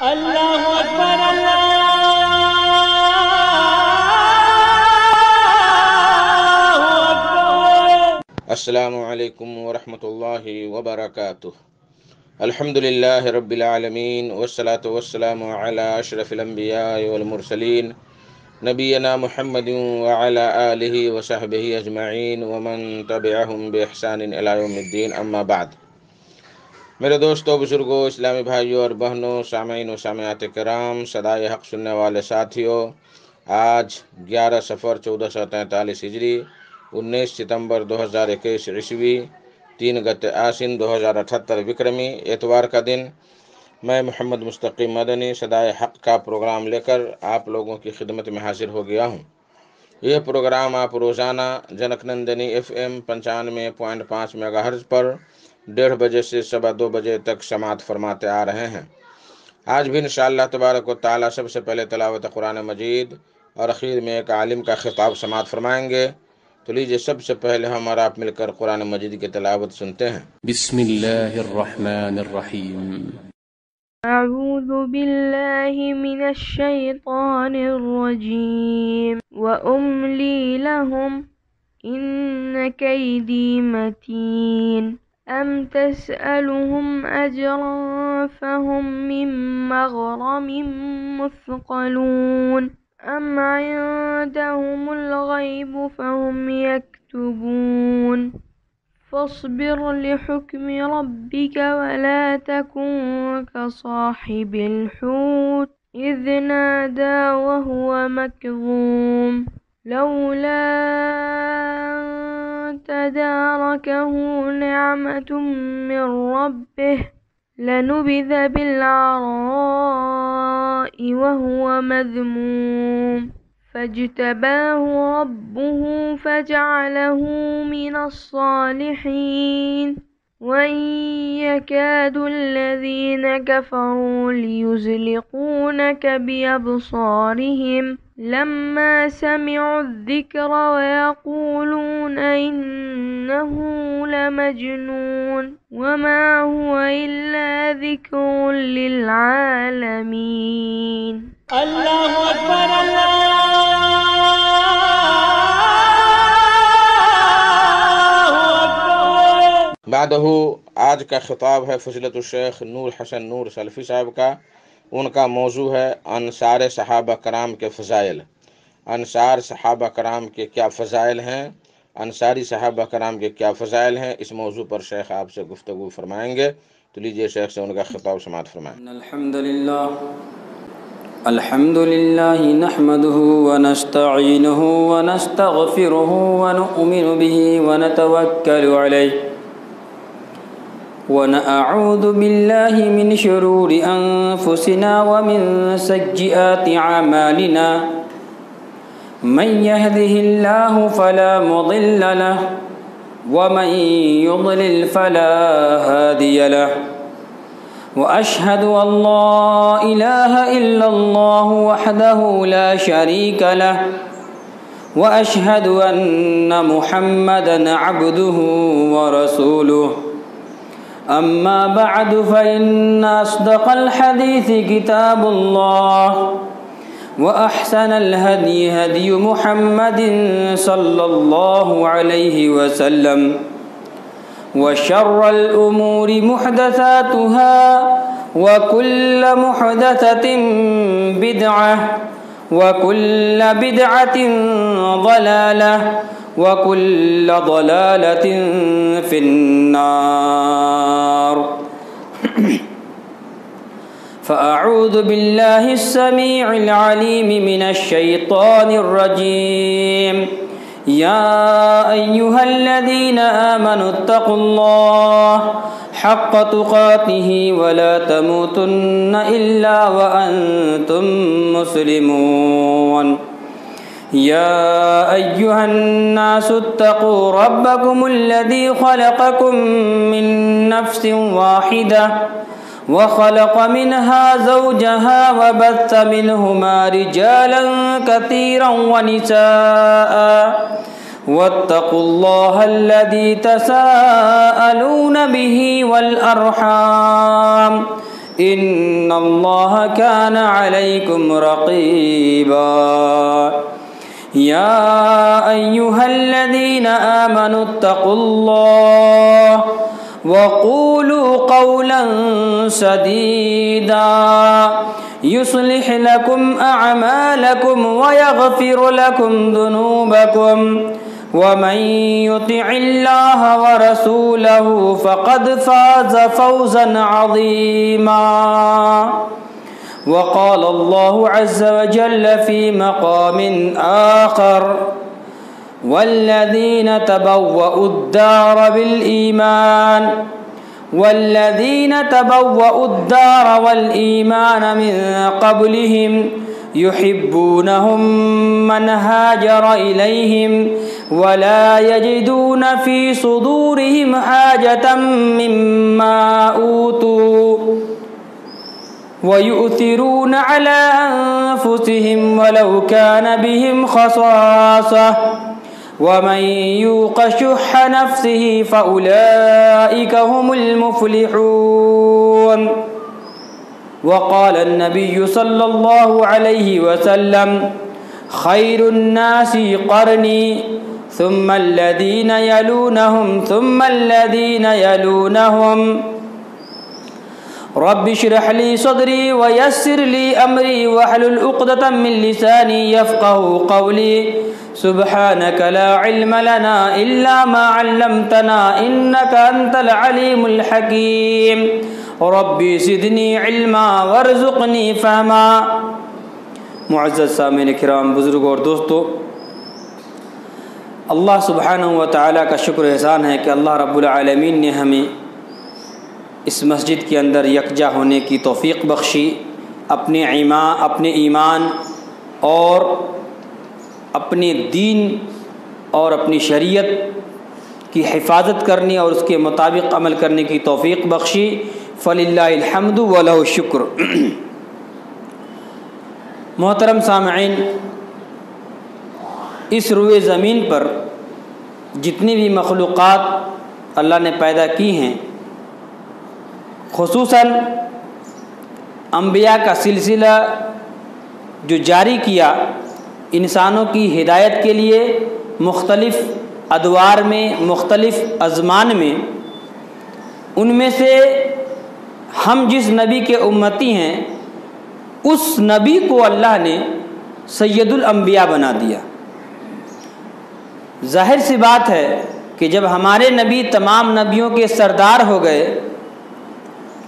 اللہ اکبر اللہ اکبر۔ السلام علیکم ورحمۃ اللہ وبرکاتہ۔ الحمدللہ رب العالمین والصلاة والسلام علی اشرف الانبیاء والمرسلین نبینا محمد وعلی آلہ وصحبہ اجمعین ومن تبعہم بإحسان الی یوم الدین، اما بعد۔ میرے دوستوں، بزرگوں، اسلامی بھائیوں اور بہنوں، سامعین و سامعات کرام، صدائے حق سننے والے ساتھیوں، آج 11 صفر 1443 ہجری، 19 ستمبر 2021 عیسوی، 3 گتے آسن 2078 وکرمی، اتوار کا دن، میں محمد مستقیم مدنی صدائے حق کا پروگرام لے کر آپ لوگوں کی خدمت میں حاضر ہو گیا ہوں۔ یہ پروگرام آپ روزانہ junk Nandini FM 95.5 mega hertz پر 1:30 بجے سے 2:15 بجے تک سماعت فرماتے آ رہے ہیں۔ آج بھی انشاءاللہ تبارک و تعالی سب سے پہلے تلاوت قرآن مجید اور اخیر میں ایک عالم کا خطاب سماعت فرمائیں گے۔ تو لیجیے سب سے پہلے ہم اور آپ مل کر قرآن مجید کی تلاوت سنتے ہیں۔ بسم اللہ الرحمن الرحیم۔ أعوذ بالله من الشيطان الرجيم وأملي لهم إن كيدي متين أم تسألهم أجرا فهم من مغرم مثقلون أم عندهم الغيب فهم يكتبون فاصبر لحكم ربك ولا تكن كصاحب الحوت إذ نادى وهو مكظوم لولا أن تداركه نعمة من ربه لنبذ بالعراء وهو مذموم فاجتباه ربه فجعله من الصالحين وإن يكاد الذين كفروا ليزلقونك بأبصارهم لما سمعوا الذكر ويقولون إنه لمجنون وما هو إلا ذكر للعالمين۔ اللہ اکبر اللہ اکبر۔ بعدہ آج کا خطاب ہے فضیلت الشیخ نور حسن نور سلفی صاحب کا۔ ان کا موضوع ہے انصار صحابہ کرام کے فضائل۔ انصار صحابہ کرام کے کیا فضائل ہیں، انصاری صحابہ کرام کے کیا فضائل ہیں، اس موضوع پر شیخ آپ سے گفتگو فرمائیں گے۔ تو لیجئے شیخ سے ان کا خطاب سماعت فرمائیں۔ الحمد لله نحمده ونستعينه ونستغفره ونؤمن به ونتوكل عليه ونعوذ بالله من شرور أنفسنا ومن سيئات أعمالنا من يهده الله فلا مضل له ومن يضلل فلا هادي له وأشهد أن لا إله إلا الله وحده لا شريك له وأشهد أن محمدًا عبده ورسوله أما بعد فإن أصدق الحديث كتاب الله وأحسن الهدي هدي محمد صلى الله عليه وسلم وشر الأمور محدثاتها وكل محدثة بدعة وكل بدعة ضلالة وكل ضلالة في النار فأعوذ بالله السميع العليم من الشيطان الرجيم يا أيها الذين آمنوا اتقوا الله حق تقاته ولا تموتن إلا وأنتم مسلمون يا أيها الناس اتقوا ربكم الذي خلقكم من نفس واحدة وخلق منها زوجها وبث منهما رجالا كثيرا ونساء واتقوا الله الذي تساءلون به والأرحام إن الله كان عليكم رقيبا يا أيها الذين آمنوا اتقوا الله وقولوا قولا سديدا يصلح لكم أعمالكم ويغفر لكم ذنوبكم ومن يطع الله ورسوله فقد فاز فوزا عظيما. وقال الله عز وجل في مقام آخر والذين تبوأوا الدار والإيمان من قبلهم يحبونهم من هاجر إليهم ولا يجدون في صدورهم حاجة مما أوتوا ويؤثرون على أنفسهم ولو كان بهم خصاصة ومن يوق شح نفسه فأولئك هم المفلحون. وقال النبي صلى الله عليه وسلم خير الناس قرني ثم الذين يلونهم ثم الذين يلونهم رب اشرح لي صدري ويسر لي أمري واحلل عقدة من لساني يفقه قولي سبحانك لا علم لنا إلا ما علمتنا إنك أنت العليم الحكيم ربی زدنی علما وارزقنی فہما. معزز سامعین کرام، بزرگ اور دوستو، اللہ سبحانہ و تعالیٰ کا شکر احسان ہے کہ اللہ رب العالمین نے ہمیں اس مسجد کے اندر یکجا ہونے کی توفیق بخشی، اپنے ایمان اور اپنے دین اور اپنی شریعت کی حفاظت کرنے اور اس کے مطابق عمل کرنے کی توفیق بخشی. فللہ الحمد ولہ الشکر. محترم سامعین، اس روئے زمین پر جتنی بھی مخلوقات اللہ نے پیدا کی ہیں، خصوصاً انبیاء کا سلسلہ جو جاری کیا انسانوں کی ہدایت کے لیے مختلف ادوار میں، مختلف ازمان میں، ان میں سے ہم جس نبی کے امتی ہیں اس نبی کو اللہ نے سید الانبیاء بنا دیا. ظاہر سی بات ہے کہ جب ہمارے نبی تمام نبیوں کے سردار ہو گئے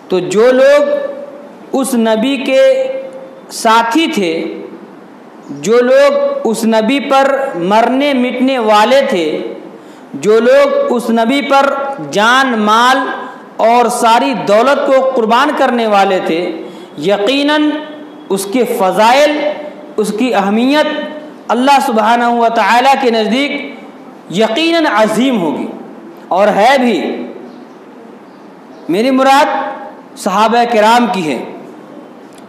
تو جو لوگ اس نبی کے ساتھی تھے، جو لوگ اس نبی پر مرنے مٹنے والے تھے، جو لوگ اس نبی پر جان مال اور ساری دولت کو قربان کرنے والے تھے، یقیناً اس کے فضائل، اس کی اہمیت اللہ سبحانہ و تعالیٰ کے نزدیک یقیناً عظیم ہوگی اور ہے بھی. میری مراد صحابہ کرام کی ہے.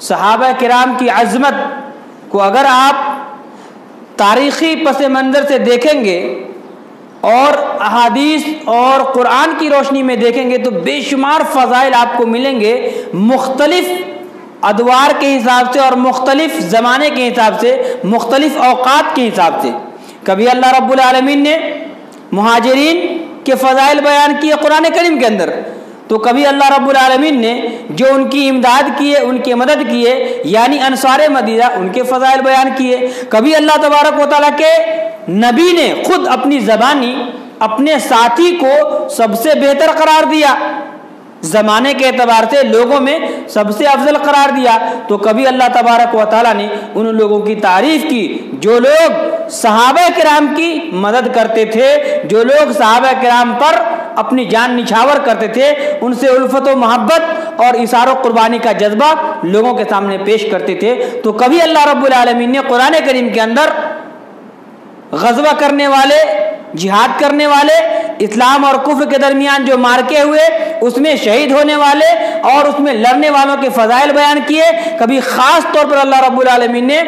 صحابہ کرام کی عظمت کو اگر آپ تاریخی پس منظر سے دیکھیں گے اور احادیث اور قرآن کی روشنی میں دیکھیں گے تو بے شمار فضائل آپ کو ملیں گے، مختلف ادوار کے حساب سے اور مختلف زمانے کے حساب سے، مختلف اوقات کے حساب سے. کبھی اللہ رب العالمین نے مہاجرین کے فضائل بیان کیے قرآن کریم کے اندر، تو کبھی اللہ رب العالمین نے جو ان کی امداد کیے، ان کی مدد کیے، یعنی انصار مدینہ، ان کے فضائل بیان کیے. کبھی اللہ تبارک و تعالیٰ کے نبی نے خود اپنی زبانی اپنے ساتھی کو سب سے بہتر قرار دیا، زمانے کے اعتبار سے لوگوں میں سب سے افضل قرار دیا. تو کبھی اللہ تبارک و تعالیٰ نے ان لوگوں کی تعریف کی جو لوگ صحابہ کرام کی مدد کرتے تھے، جو لوگ صحابہ کرام پر اپنی جان نچھاور کرتے تھے، ان سے الفت و محبت اور اثار و قربانی کا جذبہ لوگوں کے سامنے پیش کرتے تھے. تو کبھی اللہ رب العالمین نے قرآن کریم کے اندر غزوہ کرنے والے، جہاد کرنے والے، اسلام اور کفر کے درمیان جو مارکے ہوئے اس میں شہید ہونے والے اور اس میں لڑنے والوں کے فضائل بیان کیے. کبھی خاص طور پر اللہ رب العالمین نے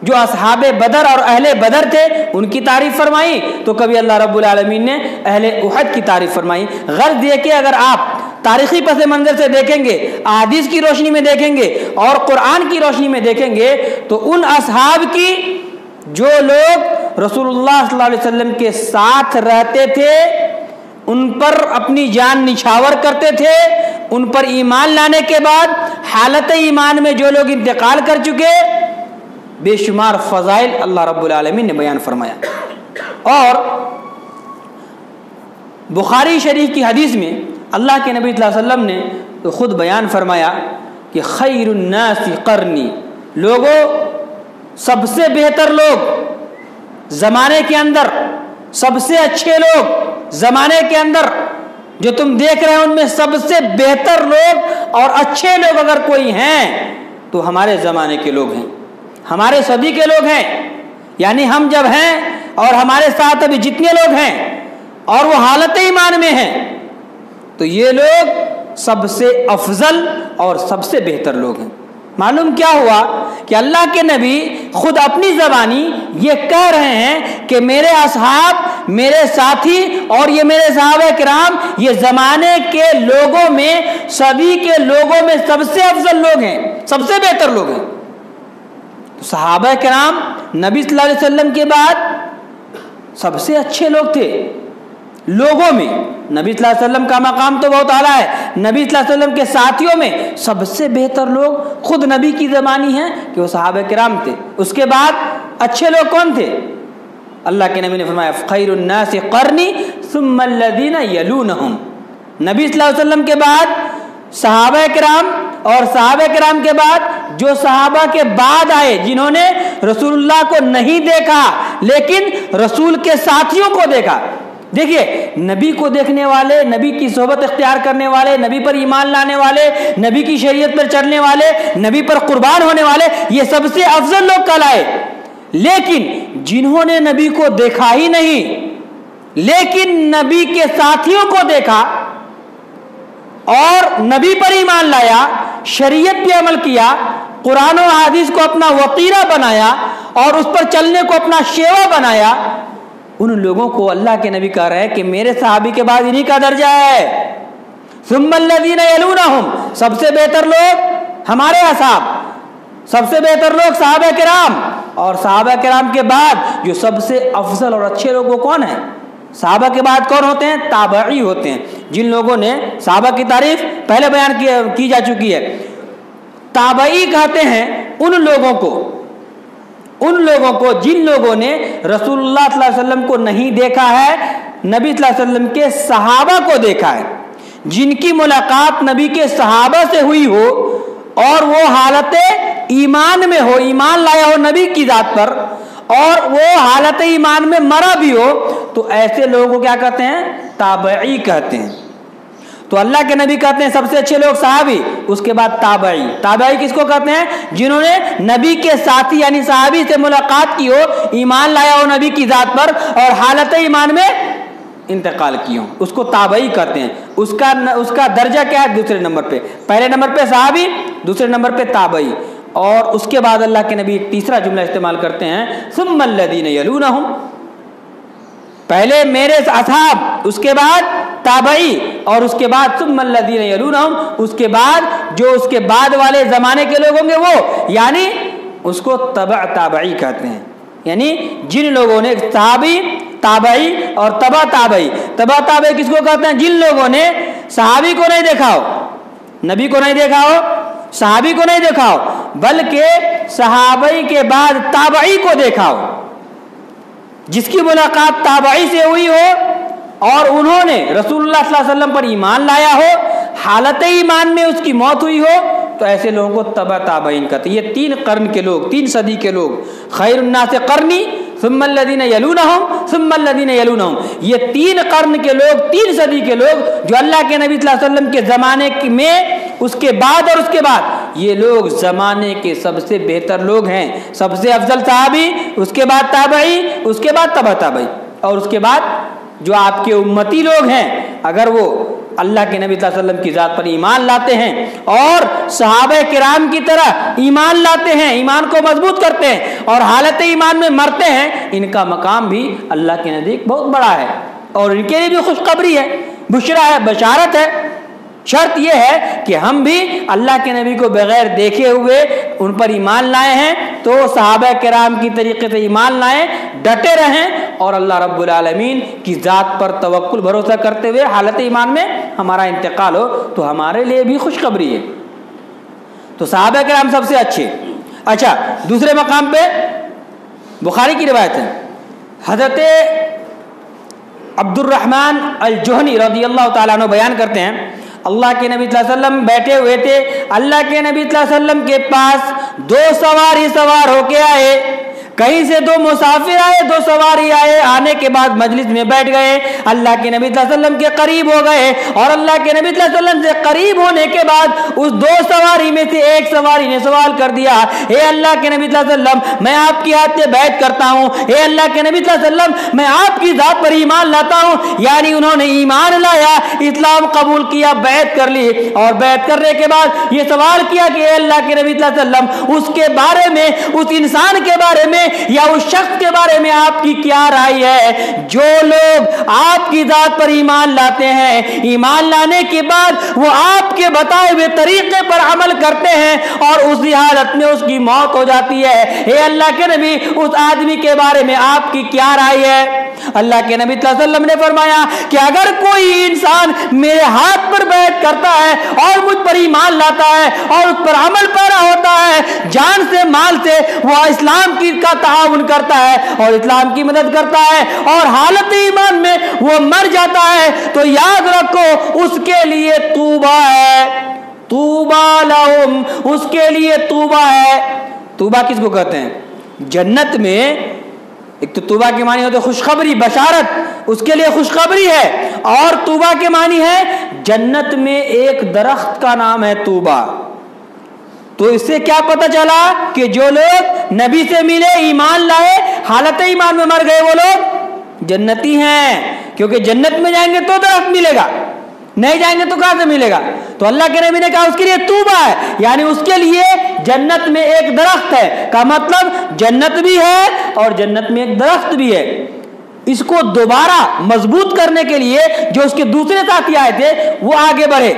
جو اصحاب بدر اور اہل بدر تھے ان کی تعریف فرمائی، تو کبھی اللہ رب العالمین نے اہل احد کی تعریف فرمائی. غرض یہ کہ اگر آپ تاریخی پس منظر سے دیکھیں گے، احادیث کی روشنی میں دیکھیں گے اور قرآن کی روشنی میں دیکھیں گے تو ان اصحاب کی جو لوگ رسول اللہ صلی اللہ علیہ وسلم کے ساتھ رہتے تھے، ان پر اپنی جان نچھاور کرتے تھے، ان پر ایمان لانے کے بعد حالت ایمان میں جو لوگ انتقال کر چکے، بے شمار فضائل اللہ رب العالمین نے بیان فرمایا۔ اور بخاری شریف کی حدیث میں اللہ کے نبی صلی اللہ علیہ وسلم نے تو خود بیان فرمایا کہ خیر الناس قرنی، لوگوں سب سے بہتر لوگ زمانے کے اندر، سب سے اچھے لوگ زمانے کے اندر جو تم دیکھ رہے ہیں ان میں سب سے بہتر لوگ اور اچھے لوگ اگر کوئی ہیں تو ہمارے زمانے کے لوگ ہیں، ہمارے صدی کے لوگ ہیں۔ یعنی ہم جب ہیں اور ہمارے ساتھ ابھی جتنے لوگ ہیں اور وہ حالت ایمان میں ہیں تو یہ لوگ سب سے افضل اور سب سے بہتر لوگ ہیں۔ معلوم کیا ہوا کہ اللہ کے نبی خود اپنی زبانی یہ کہہ رہے ہیں کہ میرے اصحاب، میرے ساتھی اور یہ میرے صحابہ کرام یہ زمانے کے لوگوں میں، صدی کے لوگوں میں سب سے افضل لوگ ہیں، سب سے بہتر لوگ ہیں۔ صحابہ کرام نبی صلی اللہ علیہ وسلم کے بعد سب سے اچھے لوگ تھے لوگوں میں۔ نبی صلی اللہ علیہ وسلم کا مقام تو بہت اعلیٰ ہے، نبی صلی اللہ علیہ وسلم کے ساتھیوں میں سب سے بہتر لوگ خود نبی کی زبانی ہیں کہ وہ صحابہ کرام تھے۔ اس کے بعد اچھے لوگ کون تھے؟ اللہ کے نبی نے فرمایا خیر الناس قرنی ثم الذین یلونہم۔ نبی صلی اللہ علیہ وسلم کے بعد صحابہ کرام اور صحابہ کرام کے بعد جو صحابہ کے بعد آئے جنہوں نے رسول اللہ کو نہیں دیکھا لیکن رسول کے ساتھیوں کو دیکھا۔ دیکھیے نبی کو دیکھنے والے، نبی کی صحبت اختیار کرنے والے، نبی پر ایمان لانے والے، نبی کی شریعت پر چلنے والے، نبی پر قربان ہونے والے، یہ سب سے افضل لوگ کہلائے۔ لیکن جنہوں نے نبی کو دیکھا ہی نہیں لیکن نبی کے ساتھیوں کو دیکھا اور نبی پر ایمان لایا، شریعت پہ عمل کیا، قرآن و حدیث کو اپنا وطیرہ بنایا اور اس پر چلنے کو اپنا شیوا بنایا، ان لوگوں کو اللہ کے نبی کہہ رہے ہیں کہ میرے صحابی کے بعد انہی کا درجہ ہے۔ ثم الذین یلونہم، سب سے بہتر لوگ ہمارے اصحاب، سب سے بہتر لوگ صحابہ کرام، اور صحابہ کرام کے بعد جو سب سے افضل اور اچھے لوگ وہ کون ہیں؟ صحابہ کے بعد کون ہوتے ہیں؟ تابعی ہوتے ہیں، جن لوگوں نے صحابہ کی تعریف پہلے بیان کی جا چکی ہے۔ تابعی کہتے ہیں ان لوگوں کو جن لوگوں نے رسول اللہ صلی اللہ علیہ وسلم کو نہیں دیکھا ہے، نبی صلی اللہ علیہ وسلم کے صحابہ کو دیکھا ہے، جن کی ملاقات نبی کے صحابہ سے ہوئی ہو اور وہ حالت ایمان میں ہو، ایمان لایا ہو نبی کی ذات پر اور وہ حالت ایمان میں مرا بھی ہو، تو ایسے لوگوں کو کیا کہتے ہیں؟ تابعی کہتے ہیں۔ تو اللہ کے نبی کہتے ہیں سب سے اچھے لوگ صحابی، اس کے بعد تابعی۔ تابعی کس کو کہتے ہیں؟ جنہوں نے نبی کے ساتھی یعنی صحابی سے ملاقات کی ہو، ایمان لایا ہو نبی کی ذات پر اور حالت ایمان میں انتقال کی ہو، اس کو تابعی کہتے ہیں۔ اس کا درجہ کیا ہے؟ دوسرے نمبر پہ، پہلے نمبر پہ صحابی، دوسرے نمبر پہ تابعی۔ اور اس کے بعد اللہ کے نبی ایک تیسرا جملہ استعمال کرتے ہیں ثم الذین یلونہم، پہلے میرے اصحاب، اس کے بعد تابعی، اور اس کے بعد ثم الذین یلونہم، اس کے بعد جو اس کے بعد والے زمانے کے لوگ ہوں گے وہ، یعنی اس کو تبع تابعی کہتے ہیں۔ یعنی جن لوگوں نے صحابی، تابعی اور تبع تابعی، تبع تابعی کس کو کہتے ہیں؟ جن لوگوں نے صحابی کو نہیں دیکھا ہو، نبی کو نہیں دیکھا ہو، صحابی کو نہیں دیکھا ہو، بلکہ صحابی کے بعد تابعی کو دیکھا ہو، جس کی ملاقات تابعی سے ہوئی ہو اور انہوں نے رسول اللہ صلی اللہ علیہ وسلم پر ایمان لایا ہو، حالت ایمان میں اس کی موت ہوئی ہو، تو ایسے لوگوں کو تبع تابعین کہتے ہیں۔ یہ 3 قرن کے لوگ، 3 صدی کے لوگ، خیر الناس قرنی ثم الذین یلونہم ثم الذین یلونہم، یہ 3 قرن کے لوگ، 3 صدی کے لوگ جو اللہ کے نبی صلی اللہ علیہ وسلم کے زمانے میں، اس کے بعد اور اس کے بعد یہ لوگ زمانے کے سب سے بہتر لوگ ہیں، سب سے افضل صحابی، اس کے بعد تابعی، اس کے بعد تبع تابعی، اور اس کے بعد جو آپ کے امتی لوگ ہیں اگر وہ اللہ کے نبی صلی اللہ علیہ وسلم کی ذات پر ایمان لاتے ہیں اور صحابہ کرام کی طرح ایمان لاتے ہیں، ایمان کو مضبوط کرتے ہیں اور حالت ایمان میں مرتے ہیں، ان کا مقام بھی اللہ کے نزدیک بہت بڑا ہے اور ان کے لیے بھی خوشخبری ہے، بشرا ہے، بشارت ہے۔ شرط یہ ہے کہ ہم بھی اللہ کے نبی کو بغیر دیکھے ہوئے ان پر ایمان لائے ہیں تو صحابہ کرام کی طریقے سے ایمان لائیں، ڈٹے رہیں اور اللہ رب العالمین کی ذات پر توکل بھروسہ کرتے ہوئے حالت ایمان میں ہمارا انتقال ہو تو ہمارے لیے بھی خوشخبری ہے۔ تو صحابہ کرام سب سے اچھے۔ اچھا، دوسرے مقام پہ بخاری کی روایت ہے، حضرت عبد الرحمن الجہنی رضی اللہ تعالیٰ عنہ بیان کرتے ہیں اللہ کے نبی صلی اللہ علیہ وسلم بیٹھے ہوئے تھے، اللہ کے نبی صلی اللہ علیہ وسلم کے پاس دو سواری سوار ہو کے آئے، کہیں سے دو مسافر آئے، دو سواری آئے، آنے کے بعد مجلس میں بیٹھ گئے، اللہ کے نبی صلی اللہ علیہ وسلم کے قریب ہو گئے اور اللہ کے نبی صلی اللہ علیہ وسلم سے قریب ہونے کے بعد اس دو سواری میں سے ایک سواری نے سوال کر دیا، اے اللہ کے نبی صلی اللہ علیہ وسلم میں آپ کی ہاتھ سے بیعت کرتا ہوں، اے اللہ کے نبی صلی اللہ علیہ وسلم میں آپ کی ذات پر ایمان لاتا ہوں، یعنی انہوں نے ایمان لایا، اسلام قبول کیا، بیعت کر لی اور بیعت کرنے کے بعد یہ سوال کیا کہ اے اللہ کے نبی صلی اللہ علیہ وسلم اس کے بارے میں، اس انسان کے بارے میں یا اس شخص کے بارے میں آپ کی کیا رائے ہے جو لوگ آپ کی ذات پر ایمان لاتے ہیں، ایمان لانے کے بعد وہ آپ کے بتائے ہوئے طریقے پر عمل کرتے ہیں اور اسی حالت میں اس کی موت ہو جاتی ہے، اے اللہ کے نبی اس آدمی کے بارے میں آپ کی کیا رائے ہے؟ اللہ کے نبی صلی اللہ علیہ وسلم نے فرمایا کہ اگر کوئی انسان میرے ہاتھ پر بیعت کرتا ہے اور مجھ پر ایمان لاتا ہے اور اس پر عمل پیرا ہوتا ہے، جان سے مال سے وہ اسلام کا تعاون کرتا ہے اور اسلام کی مدد کرتا ہے اور حالت ایمان میں وہ مر جاتا ہے، تو یاد رکھو اس کے لیے توبہ ہے، توبہ لہم، اس کے لیے توبہ ہے۔ توبہ کس کو کہتے ہیں؟ جنت میں ایک تو توبہ کے معنی ہوتے ہیں خوشخبری، بشارت، اس کے لیے خوشخبری ہے، اور توبہ کے معنی ہے جنت میں ایک درخت کا نام ہے توبہ۔ تو اس سے کیا پتہ چلا کہ جو لوگ نبی سے ملے، ایمان لائے، حالت ایمان میں مر گئے، وہ لوگ جنتی ہیں، کیونکہ جنت میں جائیں گے تو درخت ملے گا، نہیں جائیں گے تو کہاں سے ملے گا؟ تو اللہ کے نبی نے کہا اس کے لیے توبہ ہے، یعنی اس کے لیے جنت میں ایک درخت ہے، کا مطلب جنت بھی ہے اور جنت میں ایک درخت بھی ہے۔ اس کو دوبارہ مضبوط کرنے کے لیے جو اس کے دوسرے ساتھی آئے تھے وہ آگے بڑھے،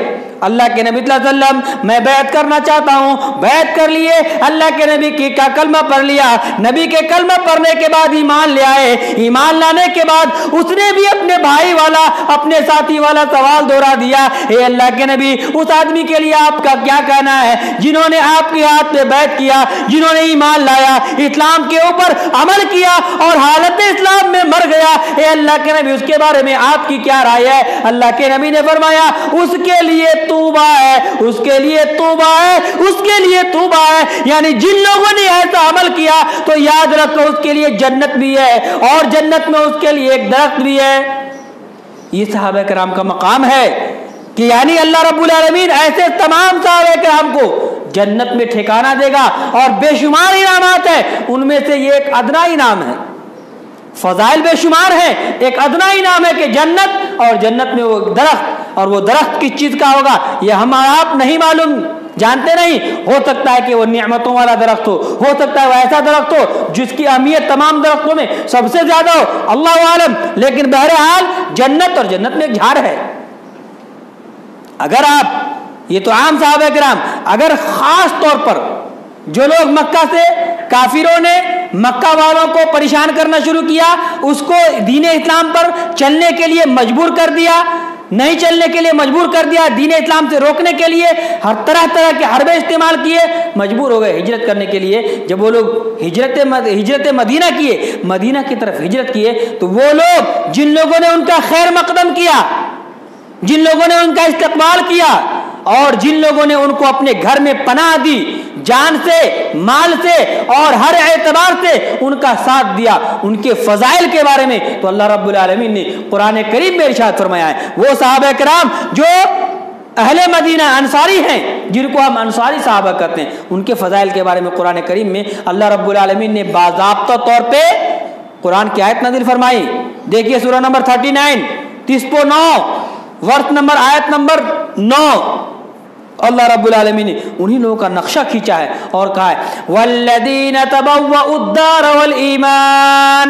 اللہ کے نبی صلی اللہ علیہ وسلم میں بیعت کرنا چاہتا ہوں، بیعت کر لیے، اللہ کے نبی کا کلمہ پڑھ لیا، نبی کے کلمہ پڑھنے کے بعد ایمان لے آئے، ایمان لانے کے بعد اس نے بھی اپنے بھائی والا، اپنے ساتھی والا سوال دوہرا دیا، اے اللہ کے نبی اس آدمی کے لیے آپ کا کیا کہنا ہے جنہوں نے آپ کے ہاتھ پہ بیعت کیا، جنہوں نے ایمان لایا، اسلام کے اوپر عمل کیا اور حالت اسلام میں مر گیا، اے اللہ کے نبی اس کے بارے میں آپ کی کیا رائے ہے؟ اللہ کے نبی نے فرمایا اس کے لیے توبہ ہے، اس کے لیے توبہ ہے، اس کے لیے توبہ ہے، یعنی جن لوگوں نے ایسا عمل کیا تو یاد رکھو اس کے لیے جنت بھی ہے اور جنت میں اس کے لیے ایک درخت بھی ہے۔ یہ صحابہ کرام کا مقام ہے کہ یعنی اللہ رب العالمین ایسے تمام صحابہ کرام کو جنت میں ٹھکانہ دے گا اور بے شمار انعامات ہیں، ان میں سے یہ ایک ادنا انعام ہے، فضائل بے شمار ہیں، ایک ادنا انعام ہے کہ جنت، اور جنت میں وہ درخت، اور وہ درخت کس چیز کا ہوگا یہ ہم آپ نہیں معلوم، جانتے نہیں، ہو سکتا ہے کہ وہ نعمتوں والا درخت ہو سکتا ہے وہ ایسا درخت ہو جس کی اہمیت تمام درختوں میں سب سے زیادہ ہو، اللہ عالم، لیکن بہرحال جنت، اور جنت میں ایک جھاڑ ہے۔ اگر آپ، یہ تو عام صحابہ کرام، اگر خاص طور پر جو لوگ مکہ سے، کافروں نے مکہ والوں کو پریشان کرنا شروع کیا، اس کو دین اسلام پر چلنے کے لیے مجبور کر دیا، نہیں چلنے کے لیے مجبور کر دیا، دین اسلام سے روکنے کے لیے ہر طرح کے حربے استعمال کیے، مجبور ہو گئے ہجرت کرنے کے لیے۔ جب وہ لوگ ہجرت مدینہ کیے، مدینہ کی طرف ہجرت کیے، تو وہ لوگ جن لوگوں نے ان کا خیر مقدم کیا، جن لوگوں نے ان کا استقبال کیا اور جن لوگوں نے ان کو اپنے گھر میں پناہ دی، جان سے، مال سے اور ہر اعتبار سے ان کا ساتھ دیا، ان کے فضائل کے بارے میں تو اللہ رب العالمین نے قرآن کریم میں ارشاد فرمایا ہے۔ وہ صحابہ کرام جو اہل مدینہ انصاری ہیں، جن کو ہم انصاری صحابہ کہتے ہیں، ان کے فضائل کے بارے میں قرآن کریم میں اللہ رب العالمین نے باضابطہ طور پہ قرآن کی آیت نازل فرمائی۔ دیکھیے سورہ نمبر 39 39 ورس نمبر، آیت نمبر 9، اللہ رب العالمین نے انہی لوگوں کا نقشہ کھینچا ہے اور کہا ہے والذین تبوؤوا الدار والایمان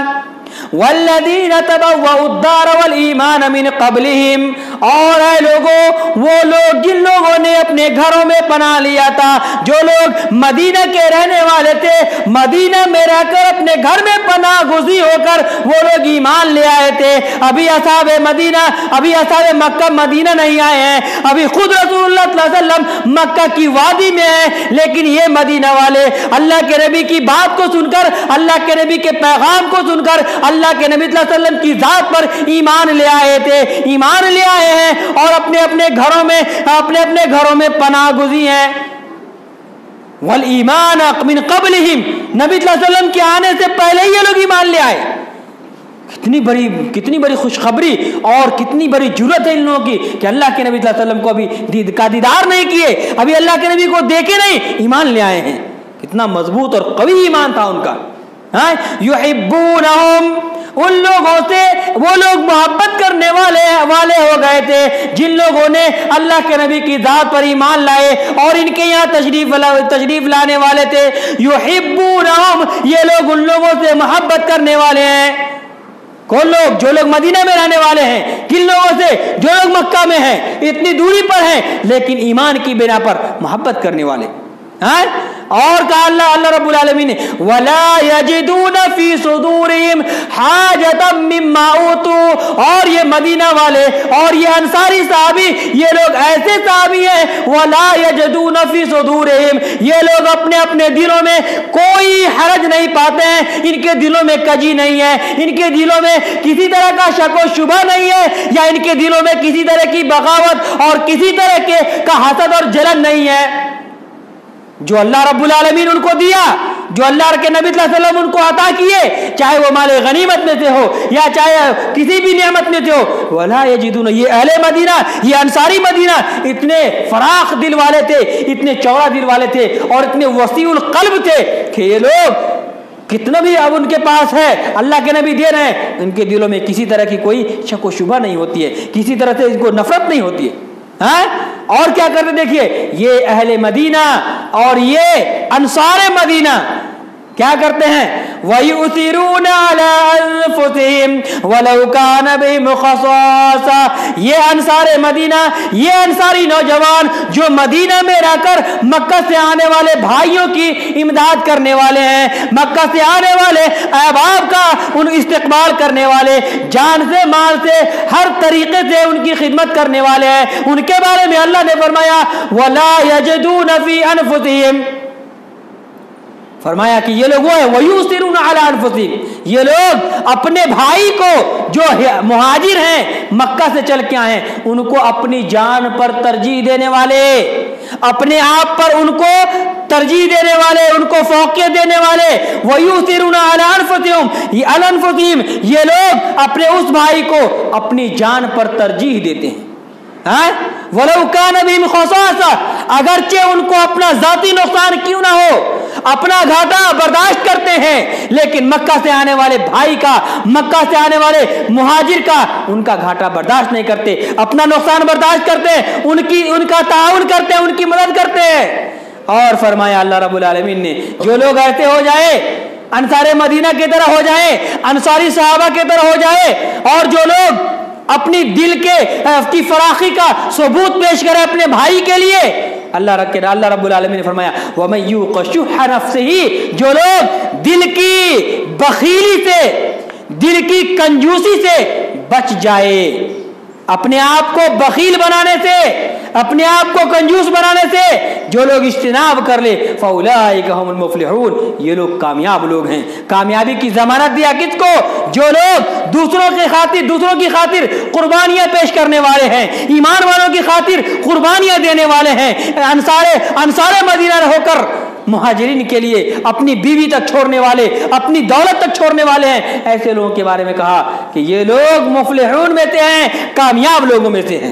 والذین تبوؤوا الدار والایمان من قبلہم، اور اے لوگوں وہ لوگ جن لوگوں نے اپنے گھروں میں پناہ لیا تھا، جو لوگ مدینہ کے رہنے والے تھے، مدینہ میں رہ کر اپنے گھر میں پناہ گزی ہو کر وہ لوگ ایمان لے آئے تھے، ابھی اصحاب مکہ مدینہ نہیں آئے ہیں، ابھی خود رسول اللہ صلی اللہ علیہ وسلم مکہ کی وادی میں ہیں، لیکن یہ مدینہ والے اللہ کے نبی کی بات کو سن کر، اللہ کے نبی کے پیغام کو سن کر اللہ کے نبی صلی اللہ علیہ وسلم کی ذات پر ایمان لے آئے تھے، ایمان لے آئے ہیں اور اپنے اپنے گھروں میں پناہ گزی ہیں۔ والایمان من قبلہم، نبی صلی اللہ علیہ وسلم کے آنے سے پہلے یہ لوگ ایمان لے آئے۔ کتنی بڑی خوشخبری اور کتنی بڑی جرأت ہے ان لوگوں کی کہ اللہ کے نبی صلی اللہ علیہ وسلم کو ابھی دیدار نہیں کیے، ابھی اللہ کے نبی کو دیکھے نہیں، ایمان لے آئے ہیں۔ کتنا مضبوط اور قوی ایمان تھا ان کا۔ یحبونہم، ان لوگوں سے وہ لوگ محبت کرنے والے ہو گئے تھے جن لوگوں نے اللہ کے نبی کی ذات پر ایمان لائے اور ان کے یہاں تشریف لانے والے تھے۔ یحبونہم، یہ لوگ ان لوگوں سے محبت کرنے والے ہیں۔ کون لوگ؟ جو لوگ مدینہ میں رہنے والے ہیں۔ کن لوگوں سے؟ جو لوگ مکہ میں ہیں، اتنی دوری پر ہیں لیکن ایمان کی بنا پر محبت کرنے والے۔ اور کہا اللہ رب العالمین نے وَلَا يَجِدُونَ فِي صُدُورِهِمْ حَاجَةً مِّمَّا أُوتُوا، اور یہ مدینہ والے اور یہ انصاری صحابی، یہ لوگ ایسے صحابی ہیں وَلَا يَجِدُونَ فِي صُدُورِهِمْ، یہ لوگ اپنے دلوں میں کوئی حرج نہیں پاتے ہیں، ان کے دلوں میں کجی نہیں ہے، ان کے دلوں میں کسی طرح کا شک و شبہ نہیں ہے، یا ان کے دلوں میں کسی طرح کی بغاوت اور کسی طرح کا حسد اور جلن نہیں ہے۔ جو اللہ رب العالمین ان کو دیا، جو اللہ کے نبی صلی اللہ علیہ وسلم ان کو عطا کیے، چاہے وہ مال غنیمت میں سے ہو یا چاہے کسی بھی نعمت میں سے ہو، ولا یجدون، یہ اہل مدینہ، یہ انصاری مدینہ اتنے فراخ دل والے تھے، اتنے چوڑا دل والے تھے اور اتنے وسیع القلب تھے کہ یہ لوگ کتنا بھی اب ان کے پاس ہے، اللہ کے نبی دے رہے ہیں، ان کے دلوں میں کسی طرح کی کوئی شک و شبہ نہیں ہوتی ہے، کسی طرح سے ان کو نفرت نہیں ہوتی ہے۔ اور کیا کرتے دیکھیے، یہ اہل مدینہ اور یہ انصار مدینہ کیا کرتے ہیں، وَيُؤْثِرُونَ عَلَىٰ أَنفُسِهِمْ وَلَوْ كَانَ بِهِمْ خَصَاصَةٌ، یہ انصار مدینہ، یہ انصاری نوجوان جو مدینہ میں رہ کر مکہ سے آنے والے بھائیوں کی امداد کرنے والے ہیں، مکہ سے آنے والے احباب کا ان استقبال کرنے والے، جان سے مال سے ہر طریقے سے ان کی خدمت کرنے والے ہیں، ان کے بارے میں اللہ نے فرمایا وَلَا يَجِدُونَ فِي أَنفُسِهِمْ، فرمایا کہ یہ لوگ وہ ہیں وَيُؤْثِرُونَ عَلَىٰ أَنفُسِهِمْ، یہ لوگ اپنے بھائی کو جو مہاجر ہیں مکہ سے چل کے آئے ہیں ان کو اپنی جان پر ترجیح دینے والے، اپنے آپ پر ان کو ترجیح دینے والے، ان کو فوقیت دینے والے، وَيُؤْثِرُونَ عَلَىٰ أَنفُسِهِمْ، یہ لوگ اپنے اس بھائی کو اپنی جان پر ترجیح دیتے ہیں۔ وَلَوْ كَانَ بِهِمْ خَصَاصَةٌ، اگرچہ ان کو اپنا ذاتی نقصان کیوں نہ ہو، اپنا گھاٹا برداشت کرتے ہیں، لیکن مکہ سے آنے والے بھائی کا، مکہ سے آنے والے مہاجر کا ان کا گھاٹا برداشت نہیں کرتے، اپنا نقصان برداشت کرتے ہیں، ان کا تعاون کرتے ہیں، ان کی مدد کرتے ہیں۔ اور فرمایا اللہ رب العالمین نے جو لوگ ایسے ہو جائے، انصار مدینہ کی طرح ہو جائے، انصاری صحابہ کی طرح ہو جائے، اور جو لوگ اپنی دل کی فراخی کا ثبوت پیش کرے اپنے بھائی کے لیے، اللہ رب العالمین نے فرمایا وَمَن يُوقَ شُحَّ نَفْسِهِ، جو لوگ دل کی بخیلی سے، دل کی کنجوسی سے بچ جائے، اپنے آپ کو بخیل بنانے سے، اپنے آپ کو کنجوس بنانے سے جو لوگ اجتناب کر لے فَأُولَٰئِكَ هُمُ الْمُفْلِحُونَ، یہ لوگ کامیاب لوگ ہیں۔ کامیابی کی ضمانت دیا کس کو؟ جو لوگ دوسروں کی خاطر قربانیاں پیش کرنے والے ہیں، ایمان والوں کی خاطر قربانیاں دینے والے ہیں، انصار مدینہ ہو کر مہاجرین کے لیے اپنی بیوی تک چھوڑنے والے، اپنی دولت تک چھوڑنے والے ہیں، ایسے لوگوں کے بارے میں کہا کہ یہ لوگ مفلحون میں سے ہیں، کامیاب لوگوں میں سے ہیں۔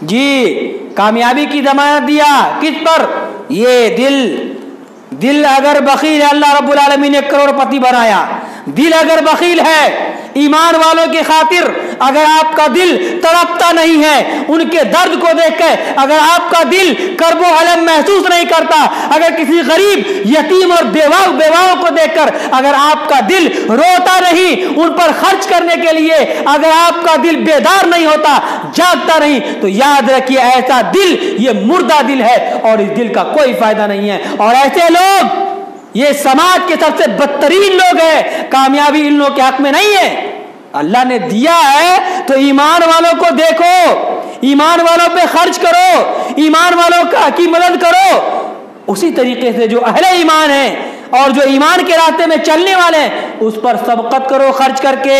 جی کامیابی کی ضمانت دیا کس پر؟ یہ دل اگر بخیل ہے، اللہ رب العالمین نے کروڑ پتی بنایا، دل اگر بخیل ہے، ایمان والوں کی خاطر اگر آپ کا دل تڑپتا نہیں ہے، ان کے درد کو دیکھ کے اگر آپ کا دل کرب و الم محسوس نہیں کرتا، اگر کسی غریب یتیم اور بیواؤں کو دیکھ کر اگر آپ کا دل روتا نہیں، ان پر خرچ کرنے کے لیے اگر آپ کا دل بیدار نہیں ہوتا، جاگتا نہیں، تو یاد رکھیے ایسا دل یہ مردہ دل ہے اور اس دل کا کوئی فائدہ نہیں ہے۔ اور ایسے لوگ یہ سماج کے سب سے بدترین لوگ ہیں، کامیابی ان لوگوں کے حق میں نہیں ہے۔ اللہ نے دیا ہے تو ایمان والوں کو دیکھو، ایمان والوں پہ خرچ کرو، ایمان والوں کی مدد کرو، اسی طریقے سے جو اہل ایمان ہیں اور جو ایمان کے راستے میں چلنے والے ہیں اس پر سبقت کرو خرچ کر کے،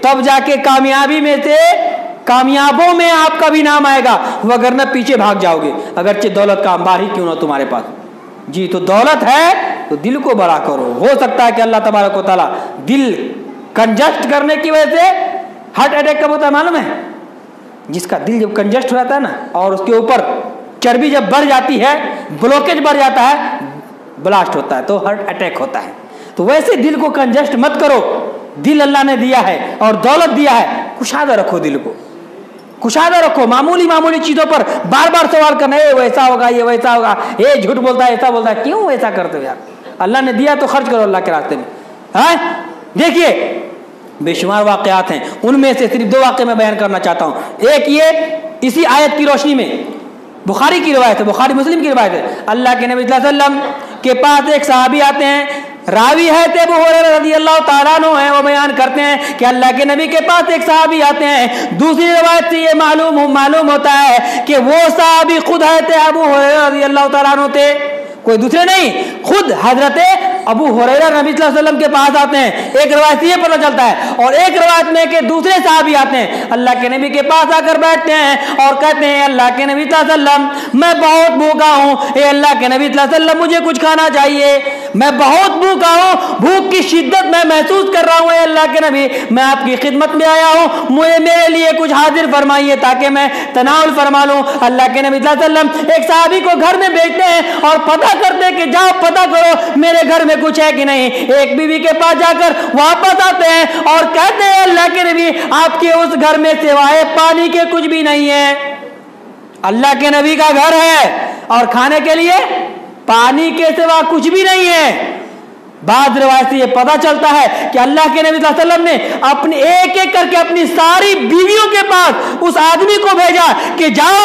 تب جا کے کامیابی میں سے کامیابوں میں آپ کا بھی نام آئے گا، وگرنہ پیچھے بھاگ جاؤ گے، اگرچہ دولت کا انبار ہی کیوں نہ تمہارے پاس۔ جی تو دولت ہے تو دل کو بڑا کرو، ہو سکتا ہے کہ اللہ تبارک و تعالیٰ دل کنجسٹ کرنے کی وجہ سے ہارٹ اٹیک کب ہوتا ہے معلوم ہے؟ جس کا دل جب کنجسٹ ہو جاتا ہے نا اور اس کے اوپر چربی جب بڑھ جاتی ہے، بلوکیج بڑھ جاتا ہے، بلاسٹ ہوتا ہے تو ہارٹ اٹیک ہوتا ہے۔ تو ویسے دل کو کنجسٹ مت کرو، دل اللہ نے دیا ہے اور دولت دیا ہے، کشادہ رکھو دل کو، کشادہ رکھو، معمولی چیزوں پر بار بار سوال کرنا، یہ ویسا ہوگا، یہ ویسا ہوگا، یہ جھوٹ بولتا ہے، ایسا بولتا ہے، کیوں ایسا کرتے ہو یار؟ اللہ نے دیا تو خرچ کرو اللہ کے راستے میں۔ دیکھیے بے شمار واقعات ہیں، ان میں سے صرف 2 واقعے میں بیان کرنا چاہتا ہوں۔ ایک یہ اسی آیت کی روشنی میں بخاری کی روایت ہے، بخاری مسلم کی روایت ہے، اللہ کے نبی صلی اللہ علیہ وسلم کے پاس ایک صحابی آتے ہیں، راوی ہے ابو ہریرہ رضی اللہ تعالیٰ عنہ ہیں، وہ بیان کرتے ہیں کہ اللہ کے نبی کے پاس ایک صحابی آتے ہیں۔ دوسری روایت سے یہ معلوم ہوتا ہے کہ وہ صحابی خود ہے ابو ہریرہ رضی اللہ تعالیٰ عنہ تھے، کوئی دوسرے نہیں، خود حضرت ابو ہریرہ نبی صلی اللہ علیہ وسلم کے پاس آتے ہیں۔ ایک روایت یہ پتہ چلتا ہے، اور ایک روایت میں کہ دوسرے صحابی آتے ہیں، اللہ کے نبی کے پاس آ کر بیٹھتے ہیں اور کہتے ہیں اللہ کے نبی صلی اللہ علیہ وسلم میں بہت بھوکا ہوں، اے اللہ کے نبی صلی اللہ علیہ وسلم مجھے کچھ کھانا چاہیے، میں بہت بھوکا ہوں، بھوک کی شدت میں محسوس کر رہا ہوں، اے اللہ کے نبی میں آپ کی خدمت میں آیا ہوں، مجھے میرے لیے کچھ حاضر فرمائیے تاکہ میں تناول فرما لوں۔ اللہ کے نبی صلی اللہ علیہ وسلم ایک صحابی کو گھر میں بھیجتے ہیں اور پتہ کرتے ہیں کہ جاؤ پتہ کرو میرے گھر میں کچھ ہے کہ نہیں۔ ایک بیوی کے پاس جا کر واپس آتے ہیں اور کہتے ہیں اللہ کے نبی آپ کے اس گھر میں سوائے پانی کے کچھ بھی نہیں ہے۔ اللہ کے نبی کا گھر ہے اور کھانے کے لیے پانی کے سوا کچھ بھی نہیں ہے۔ بعض روایت سے یہ پتہ چلتا ہے کہ اللہ کے نبی صلی اللہ علیہ وسلم نے اپنے ایک ایک کر کے اپنی ساری بیویوں کے پاس اس آدمی کو بھیجا کہ جاؤ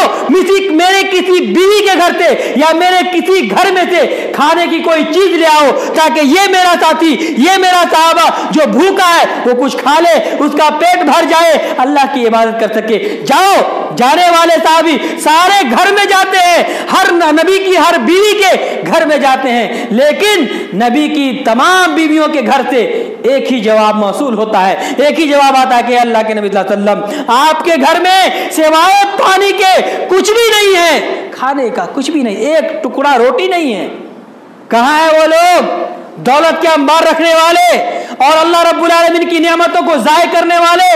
میرے کسی بیوی کے گھر سے یا میرے کسی گھر میں سے کھانے کی کوئی چیز لے آؤ تاکہ یہ میرا ساتھی، یہ میرا صحابہ جو بھوکا ہے وہ کچھ کھا لے، اس کا پیٹ بھر جائے، اللہ کی عبادت کر سکے۔ جاؤ، جانے والے صحابی سارے گھر میں جاتے ہیں، ہر نبی کی ہر بیوی کے گھر میں جاتے ہیں، لیکن نبی کی تمام بیویوں کے گھر سے ایک ہی جواب موصول ہوتا ہے، ایک ہی جواب آتا ہے کہ اللہ کے نبی صلی اللہ علیہ وسلم آپ کے گھر میں سوائے پانی کے کچھ بھی نہیں ہے، کھانے کا کچھ بھی نہیں، ایک ٹکڑا روٹی نہیں ہے۔ کہاں ہے وہ لوگ دولت کے انبار رکھنے والے اور اللہ رب العالمین کی نعمتوں کو ضائع کرنے والے،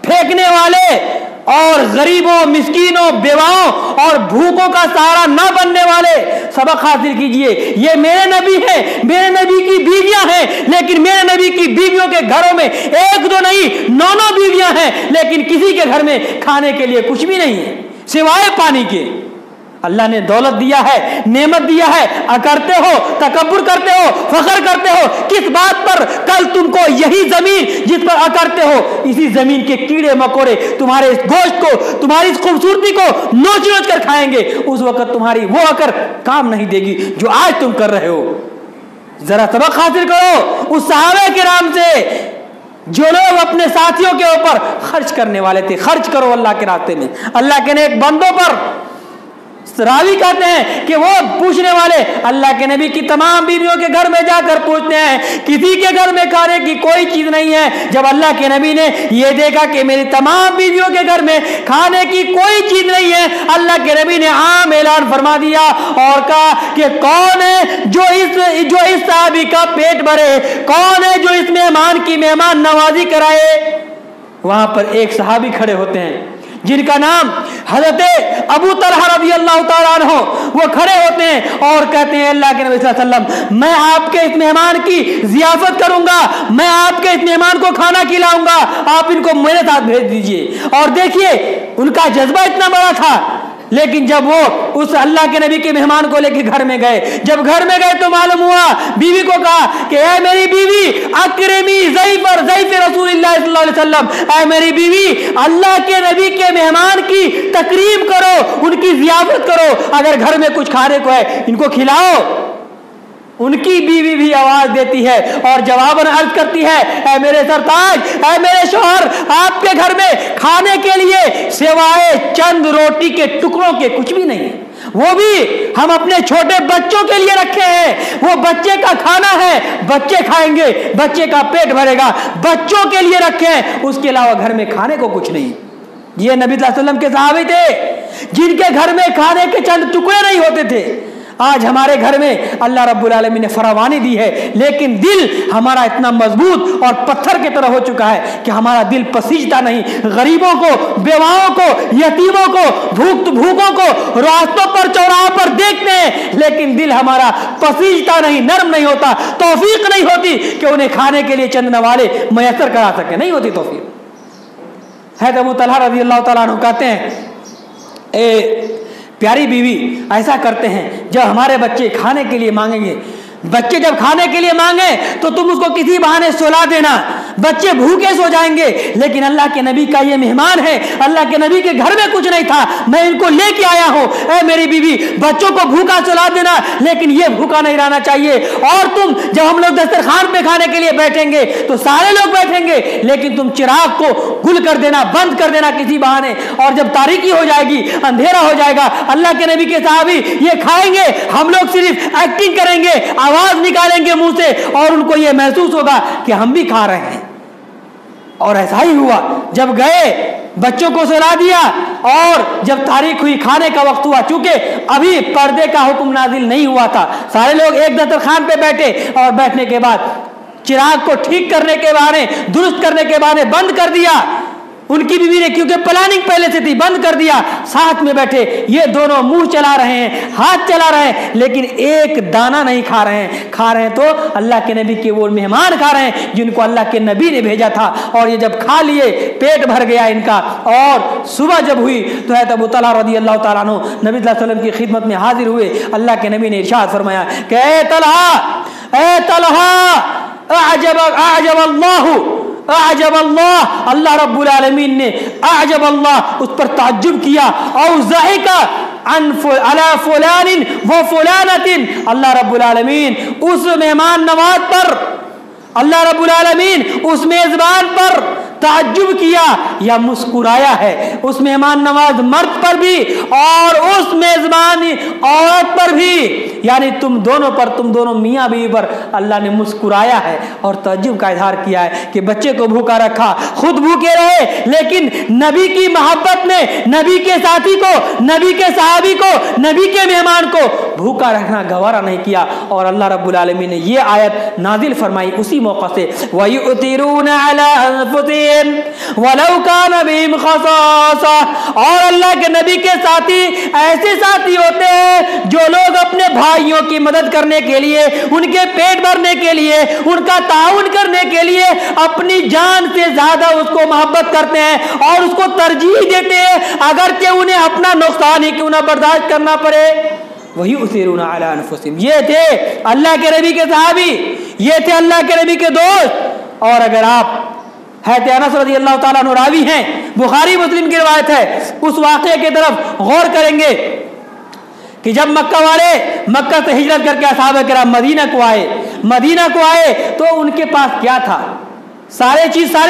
پھینکنے والے، اور غریبوں، مسکینوں، بیواؤں اور بھوکوں کا سہارا نہ بننے والے؟ سبق حاصل کیجئے، یہ میرے نبی ہیں، میرے نبی کی بیویاں ہیں، لیکن میرے نبی کی بیویوں کے گھروں میں ایک دو نہیں 9 بیویاں ہیں، لیکن کسی کے گھر میں کھانے کے لیے کچھ بھی نہیں ہے سوائے پانی کے۔ اللہ نے دولت دیا ہے، نعمت دیا ہے، کرتے ہو، تکبر کرتے ہو، فخر کرتے ہو کس بات پر؟ کل تم کو یہی زمین جس پر کرتے ہو، اسی زمین کے کیڑے مکوڑے تمہارے اس گوشت کو، تمہاری اس خوبصورتی کو نوچ نوچ کر کھائیں گے، اس وقت تمہاری وہ عقل کام نہیں دے گی جو آج تم کر رہے ہو۔ ذرا سبق حاصل کرو اس صحابہ کرام سے جو لوگ اپنے ساتھیوں کے اوپر خرچ کرنے والے تھے۔ خرچ کرو اللہ کے راستے میں۔ اللہ کے نیک بندوں پر راوی کہتے ہیں کہ وہ پوچھنے والے اللہ کے نبی کی تمام بیویوں کے گھر میں جا کر پوچھتے ہیں، کسی کے گھر میں کھانے کی کوئی چیز نہیں ہے۔ جب اللہ کے نبی نے یہ دیکھا کہ میری تمام بیویوں کے گھر میں کھانے کی کوئی چیز نہیں ہے، اللہ کے نبی نے عام اعلان فرما دیا اور کہا کہ کون ہے جو اس صحابی کا پیٹ بھرے، کون ہے جو اس مہمان کی مہمان نوازی کرائے۔ وہاں پر ایک صحابی کھڑے ہوتے ہیں جن کا نام حضرت ابو طلحہ رضی اللہ تعالیٰ عنہ، وہ کھڑے ہوتے ہیں اور کہتے ہیں اللہ کے نبی صلی اللہ علیہ وسلم میں آپ کے اس مہمان کی ضیافت کروں گا، میں آپ کے اس مہمان کو کھانا کھلاؤں گا، آپ ان کو میرے ساتھ بھیج دیجئے۔ اور دیکھیے ان کا جذبہ اتنا بڑا تھا، لیکن جب وہ اس اللہ کے نبی کے مہمان کو لے کے گھر میں گئے، جب گھر میں گئے تو معلوم ہوا، بیوی کو کہا کہ اے میری بیوی اکرمی ضیف رسول اللہ صلی اللہ علیہ وسلم، اے میری بیوی اللہ کے نبی کے مہمان کی تکریم کرو، ان کی ضیافت کرو، اگر گھر میں کچھ کھانے کو ہے ان کو کھلاؤ۔ ان کی بیوی بھی آواز دیتی ہے اور جواباً عرض کرتی ہے اے میرے سرتاج، اے میرے شوہر، آپ کے گھر میں کھانے کے لیے سوائے چند روٹی کے ٹکڑوں کے کچھ بھی نہیں، وہ بھی ہم اپنے چھوٹے بچوں کے لیے رکھے ہیں، وہ بچے کا کھانا ہے، بچے کھائیں گے، بچے کا پیٹ بھرے گا، بچوں کے لیے رکھے ہیں، اس کے علاوہ گھر میں کھانے کو کچھ نہیں۔ یہ نبی صلی اللہ علیہ وسلم کے صحابی تھے جن کے گھر میں کھانے کے چند ٹکڑے نہیں ہوتے تھے۔ آج ہمارے گھر میں اللہ رب العالمین نے فراوانی دی ہے، لیکن دل ہمارا اتنا مضبوط اور پتھر کی طرح ہو چکا ہے کہ ہمارا دل پسیجتا نہیں، غریبوں کو، بیواؤں کو، یتیموں کو، بھوکوں کو راستوں پر چوراہوں پر دیکھتے ہیں، لیکن دل ہمارا پسیجتا نہیں، نرم نہیں ہوتا، توفیق نہیں ہوتی کہ انہیں کھانے کے لیے چند نوالے میسر کرا سکے، نہیں ہوتی توفیق۔ حضرت ابو طلحہ رضی اللہ تعالیٰ عنہ کہتے ہیں اے پیاری بیوی، ایسا کرتے ہیں جب ہمارے بچے کھانے کے لیے مانگیں گے، بچے جب کھانے کے لیے مانگے تو تم اس کو کسی بہانے سلا دینا، بچے بھوکے سو جائیں گے، لیکن اللہ کے نبی کا یہ مہمان ہے، اللہ کے نبی کے گھر میں کچھ نہیں تھا، میں ان کو لے کے آیا ہوں، اے میری بیوی بچوں کو بھوکا سلا دینا، لیکن یہ بھوکا نہیں رہنا چاہیے۔ اور تم جب ہم لوگ دسترخوان پہ کھانے کے لیے بیٹھیں گے تو سارے لوگ بیٹھیں گے، لیکن تم چراغ کو گل کر دینا، بند کر دینا کسی بہانے، اور جب تاریکی ہو جائے گی، اندھیرا ہو جائے گا، اللہ کے نبی کے صحابی یہ کھائیں گے، ہم لوگ صرف ایکٹنگ کریں گے، آواز نکالیں گے منہ سے، اور ان کو یہ محسوس ہوگا کہ ہم بھی کھا رہے ہیں۔ اور ایسا ہی ہوا، جب گئے بچوں کو سلا دیا، اور جب تاریخ ہوئی، کھانے کا وقت ہوا، چونکہ ابھی پردے کا حکم نازل نہیں ہوا تھا، سارے لوگ ایک دسترخوان پہ بیٹھے، اور بیٹھنے کے بعد چراغ کو ٹھیک کرنے کے بارے، درست کرنے کے بارے بند کر دیا، ان کی بیوی نے، کیونکہ پلاننگ پہلے سے تھی، بند کر دیا، ساتھ میں بیٹھے، یہ دونوں منہ چلا رہے ہیں، ہاتھ چلا رہے ہیں، لیکن ایک دانہ نہیں کھا رہے ہیں، کھا رہے ہیں تو اللہ کے نبی کے وہ مہمان کھا رہے ہیں جن کو اللہ کے نبی نے بھیجا تھا، اور یہ جب کھا لیے پیٹ بھر گیا ان کا، اور صبح جب ہوئی تو حضرت ابو طلحہ رضی اللہ تعالیٰ عنہ نبی صلی اللہ علیہ وسلم کی خدمت میں حاضر ہوئے۔ اللہ کے نبی نے ارشاد فرمایا کہ اے طلحہ اعجب اللہ، اللہ رب العالمین نے اعجب اللہ، اس پر تعجب کیا، اوزعک عن علی فلان و فلانۃ، اللہ رب العالمین اس مہمان نواز پر، اللہ رب العالمین اس میزبان پر تعجب کیا یا مسکرایا ہے، اس مہمان نواز مرد پر بھی اور اس میزبان عورت پر بھی، یعنی تم دونوں پر، تم دونوں میاں بیوی پر اللہ نے مسکرایا ہے اور تعجب کا اظہار کیا ہے کہ بچے کو بھوکا رکھا، خود بھوکے رہے، لیکن نبی کی محبت میں نبی کے ساتھی کو، نبی کے صحابی کو، نبی کے مہمان کو بھوکا رکھنا گوارا نہیں کیا، اور اللہ رب العالمین نے یہ آیت نازل فرمائی اسی موقع سے، وَيُؤْثِرُونَ عَلَىٰ أَنفُسِهِمْ وَلَوْ كَانَ بِهِمْ خَصَاصَةٌ، اور اللہ کے نبی کے ساتھی ایسے ساتھی ہوتے ہیں جو لوگ اپنے بھائیوں کی مدد کرنے کے لیے، ان کے پیٹ بھرنے کے لیے، ان کا تعاون کرنے کے لیے اپنی جان سے زیادہ اس کو محبت کرتے ہیں اور اس کو ترجیح دیتے ہیں، اگرچہ انہیں اپنا نقصان ہی کیوں نہ برداشت کرنا پڑے۔ وہی اثیرون علی انفسہم، یہ تھے اللہ کے نبی کے صحابی، یہ تھے اللہ کے نبی کے دوست۔ اور اگر آپ حضرت انس رضی اللہ تعالیٰ عنہ راوی ہیں، بخاری مسلم کی روایت ہے، اس واقعے کی طرف غور کریں گے کہ جب مکہ والے مکہ سے ہجرت کر کے اصحاب کرام مدینہ کو آئے تو ان کے پاس کیا تھا؟ ساری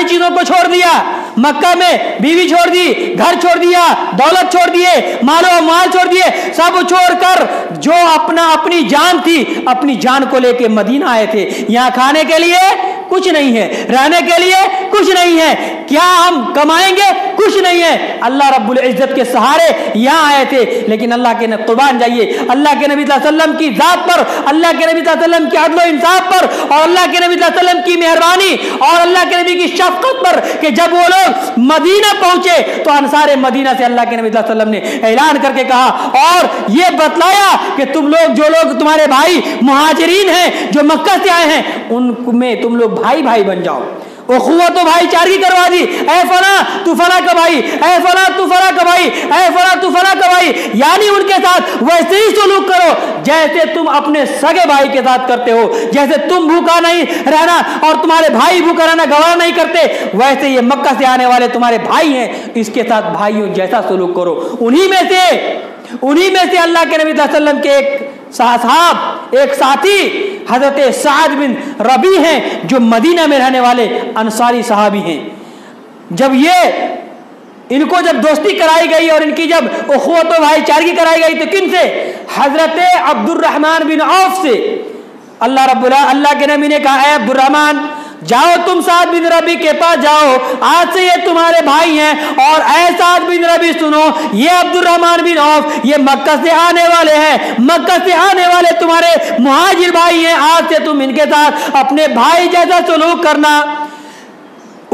چیزوں کو چھوڑ دیا، مکہ میں بیوی چھوڑ دی، گھر چھوڑ دیا، دولت چھوڑ دیے، مال و مال چھوڑ دیے، سب چھوڑ کر جو اپنی جان تھی، اپنی جان کو لے کے مدینہ آئے تھے۔ یہاں کھانے کے لیے کچھ نہیں ہے، رہنے کے لیے کچھ نہیں ہے، کیا ہم کمائیں گے؟ کچھ نہیں ہے. اللہ رب العزت کے سہارے یہاں آئے تھے. لیکن اللہ کے قربان جائیے اللہ کے نبی صلی اللہ علیہ وسلم کی ذات پر, اللہ کے نبی صلی اللہ علیہ وسلم کی عدل و انصاف پر, اور اللہ کے نبی صلی اللہ علیہ وسلم کی مہربانی اور اللہ کے نبی کی شفقت پر کہ جب وہ لوگ مدینہ پہنچے تو انصار مدینہ سے اللہ کے نبی صلی اللہ علیہ وسلم نے اعلان کر کے کہا اور یہ بتلایا کہ تم لوگ, جو لوگ تمہارے بھائی مہاجرین ہیں جو مکہ سے آئے ہیں, ان میں تم لوگ بھائی بھائی بن جاؤ. اخوت و بھائی چارگی کروا دی. اے فلاں تو فلاں کا بھائی, اے فلاں تو فلاں کا بھائی, اے فلاں تو فلاں کا بھائی, یعنی ان کے ساتھ ویسے ہی سلوک کرو جیسے تم اپنے سگے بھائی کے ساتھ کرتے ہو. جیسے تم بھوکا نہیں رہنا اور تمہارے بھائی بھوکا رہنا گوارا نہیں کرتے, ویسے یہ مکہ سے آنے والے تمہارے بھائی ہیں, اس کے ساتھ بھائیوں جیسا سلوک کرو. انہی میں سے اللہ کے نبی صلی اللہ علیہ وسلم کے ایک صاحب, ایک ساتھی حضرت سعد بن ربی ہیں جو مدینہ میں رہنے والے انصاری صحابی ہیں. جب ان کو جب دوستی کرائی گئی اور ان کی جب اخوت و بھائی چارگی کرائی گئی تو کن سے؟ حضرت عبد الرحمن بن عوف سے. اللہ کے نبی نے کہا اے عبد الرحمن جاؤ تم سعد بن ربی کے پاس جاؤ, آج سے یہ تمہارے بھائی ہیں, اور اے سعد بن ربی سنو, یہ عبد الرحمن بن عوف یہ مکہ سے آنے والے ہیں, مکہ سے آنے والے تمہارے مہاجر بھائی ہیں, آج سے تم ان کے ساتھ اپنے بھائی جیسا سلوک کرنا.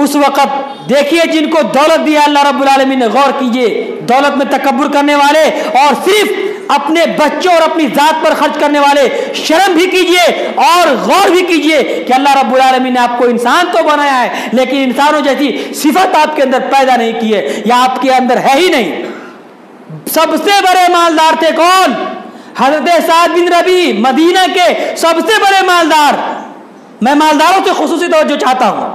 اس وقت دیکھیے جن کو دولت دیا اللہ رب العالمین نے, غور کیجئے, دولت میں تکبر کرنے والے اور صرف اپنے بچوں اور اپنی ذات پر خرچ کرنے والے, شرم بھی کیجئے اور غور بھی کیجئے کہ اللہ رب العالمین نے آپ کو انسان تو بنایا ہے لیکن انسانوں جیسی صفت آپ کے اندر پیدا نہیں کی ہے, یا آپ کے اندر ہے ہی نہیں. سب سے بڑے مالدار تھے کون؟ حضرت سعد بن ربی, مدینہ کے سب سے بڑے مالدار. میں مالداروں سے خصوصی توجہ چاہتا ہوں.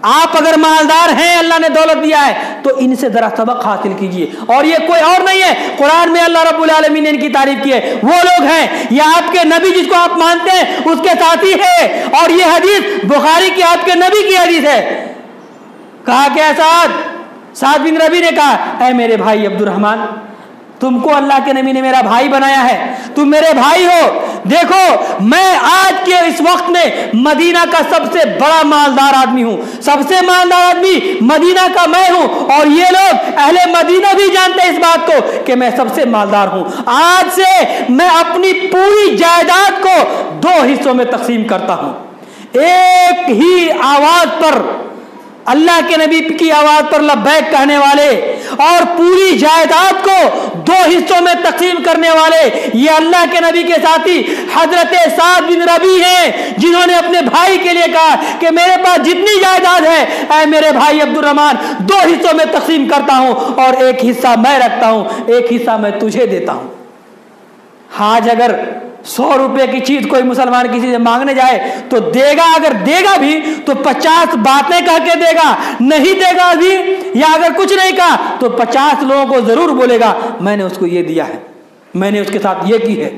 آپ اگر مالدار ہیں, اللہ نے دولت دیا ہے, تو ان سے ذرا سبق حاصل کیجئے. اور یہ کوئی اور نہیں ہے, قرآن میں اللہ رب العالمین نے ان کی تعریف کی ہے. وہ لوگ ہیں, یہ آپ کے نبی جس کو آپ مانتے ہیں اس کے ساتھی ہے, اور یہ حدیث بخاری کی آپ کے نبی کی حدیث ہے. کہا کہ سعد بن ربی نے کہا اے میرے بھائی عبد الرحمن, تم کو اللہ کے نبی نے میرا بھائی بنایا ہے, تم میرے بھائی ہو. دیکھو میں آج کے اس وقت میں مدینہ کا سب سے بڑا مالدار آدمی ہوں, سب سے مالدار آدمی مدینہ کا میں ہوں, اور یہ لوگ اہل مدینہ بھی جانتے ہیں اس بات کو کہ میں سب سے مالدار ہوں. آج سے میں اپنی پوری جائیداد کو 2 حصوں میں تقسیم کرتا ہوں. ایک ہی آواز پر, اللہ کے نبی کی آواز پر لبیک کہنے والے اور پوری جائیداد کو 2 حصوں میں تقسیم کرنے والے یہ اللہ کے نبی کے ساتھی حضرت سعد بن ربی ہیں, جنہوں نے اپنے بھائی کے لیے کہا کہ میرے پاس جتنی جائیداد ہے اے میرے بھائی عبد الرحمن 2 حصوں میں تقسیم کرتا ہوں, اور ایک حصہ میں رکھتا ہوں, ایک حصہ میں تجھے دیتا ہوں. آج اگر 100 روپے کی چیز کوئی مسلمان کسی سے مانگنے جائے تو دے گا, اگر دے گا بھی تو 50 باتیں کہہ کے دے گا, نہیں دے گا بھی, یا اگر کچھ نہیں کہا تو 50 لوگوں کو ضرور بولے گا میں نے اس کو یہ دیا ہے, میں نے اس کے ساتھ یہ کی ہے.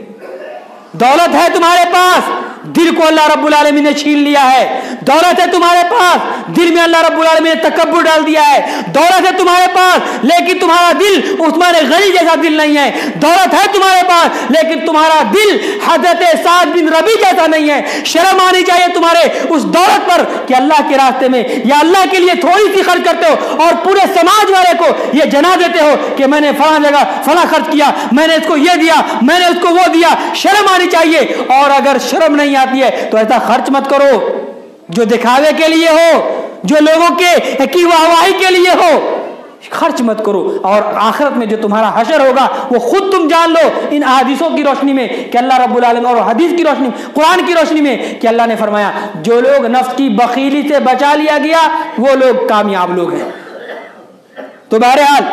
دولت ہے تمہارے پاس, دل کو اللہ رب العالمین نے چھین لیا ہے. دولت ہے تمہارے پاس, دل میں اللہ رب العالمین نے تکبر ڈال دیا ہے. دولت ہے تمہارے پاس لیکن تمہارا دل عثمان غنی جیسا دل نہیں ہے. دولت ہے تمہارے پاس لیکن تمہارا دل حضرت سعد بن ربی جیسا نہیں ہے. شرم آنی چاہیے تمہارے اس دولت پر کہ اللہ کے راستے میں یا اللہ کے لیے تھوڑی سی خرچ کرتے ہو اور پورے سماج والے کو یہ جنا دیتے ہو کہ میں نے فلاں جگہ فلاں خرچ کیا, میں نے اس کو یہ دیا, میں نے اس کو وہ دیا. شرم آنی چاہیے. اور اگر شرم نہیں آتی ہے تو ایسا خرچ مت کرو جو دکھاوے کے لیے ہو, جو لوگوں کے کی واہواہی کے لیے ہو. خرچ مت کرو, اور آخرت میں جو تمہارا حشر ہوگا وہ خود تم جان لو ان احادیثوں کی روشنی میں کہ اللہ رب العالمین, اور حدیث کی روشنی, قرآن کی روشنی میں کہ اللہ نے فرمایا جو لوگ نفس کی بخیلی سے بچا لیا گیا وہ لوگ کامیاب لوگ ہیں. تو بہرحال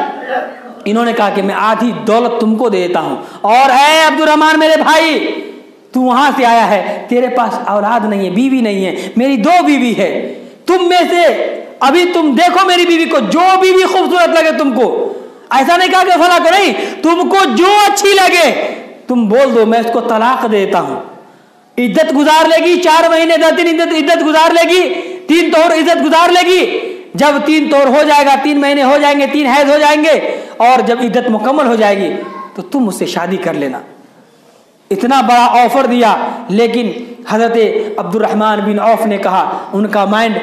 انہوں نے کہا کہ میں آدھی دولت تم کو دے دیتا ہوں, اور اے عبد الرحمن میرے بھائی تو وہاں سے آیا ہے, تیرے پاس اولاد نہیں ہے, بیوی نہیں ہے, میری 2 بیوی ہے. تم میں سے ابھی تم دیکھو میری بیوی کو, جو بیوی خوبصورت لگے تم کو, ایسا نہیں کہا کہ فلاں کو نہیں, تم کو جو اچھی لگے تم بول دو, میں اس کو طلاق دیتا ہوں. عدت گزار لے گی 4 مہینے 10 دن عدت گزار لے گی, 3 طہر عدت گزار لے گی. جب 3 طہر ہو جائے گا, 3 مہینے ہو جائیں گے, 3 حیض ہو جائیں گے, اور جب عدت مکمل ہو جائے گی تو تم اس سے شادی کر لینا. اتنا بڑا آفر دیا, لیکن حضرت عبد الرحمن بن عوف نے کہا, ان کا مائنڈ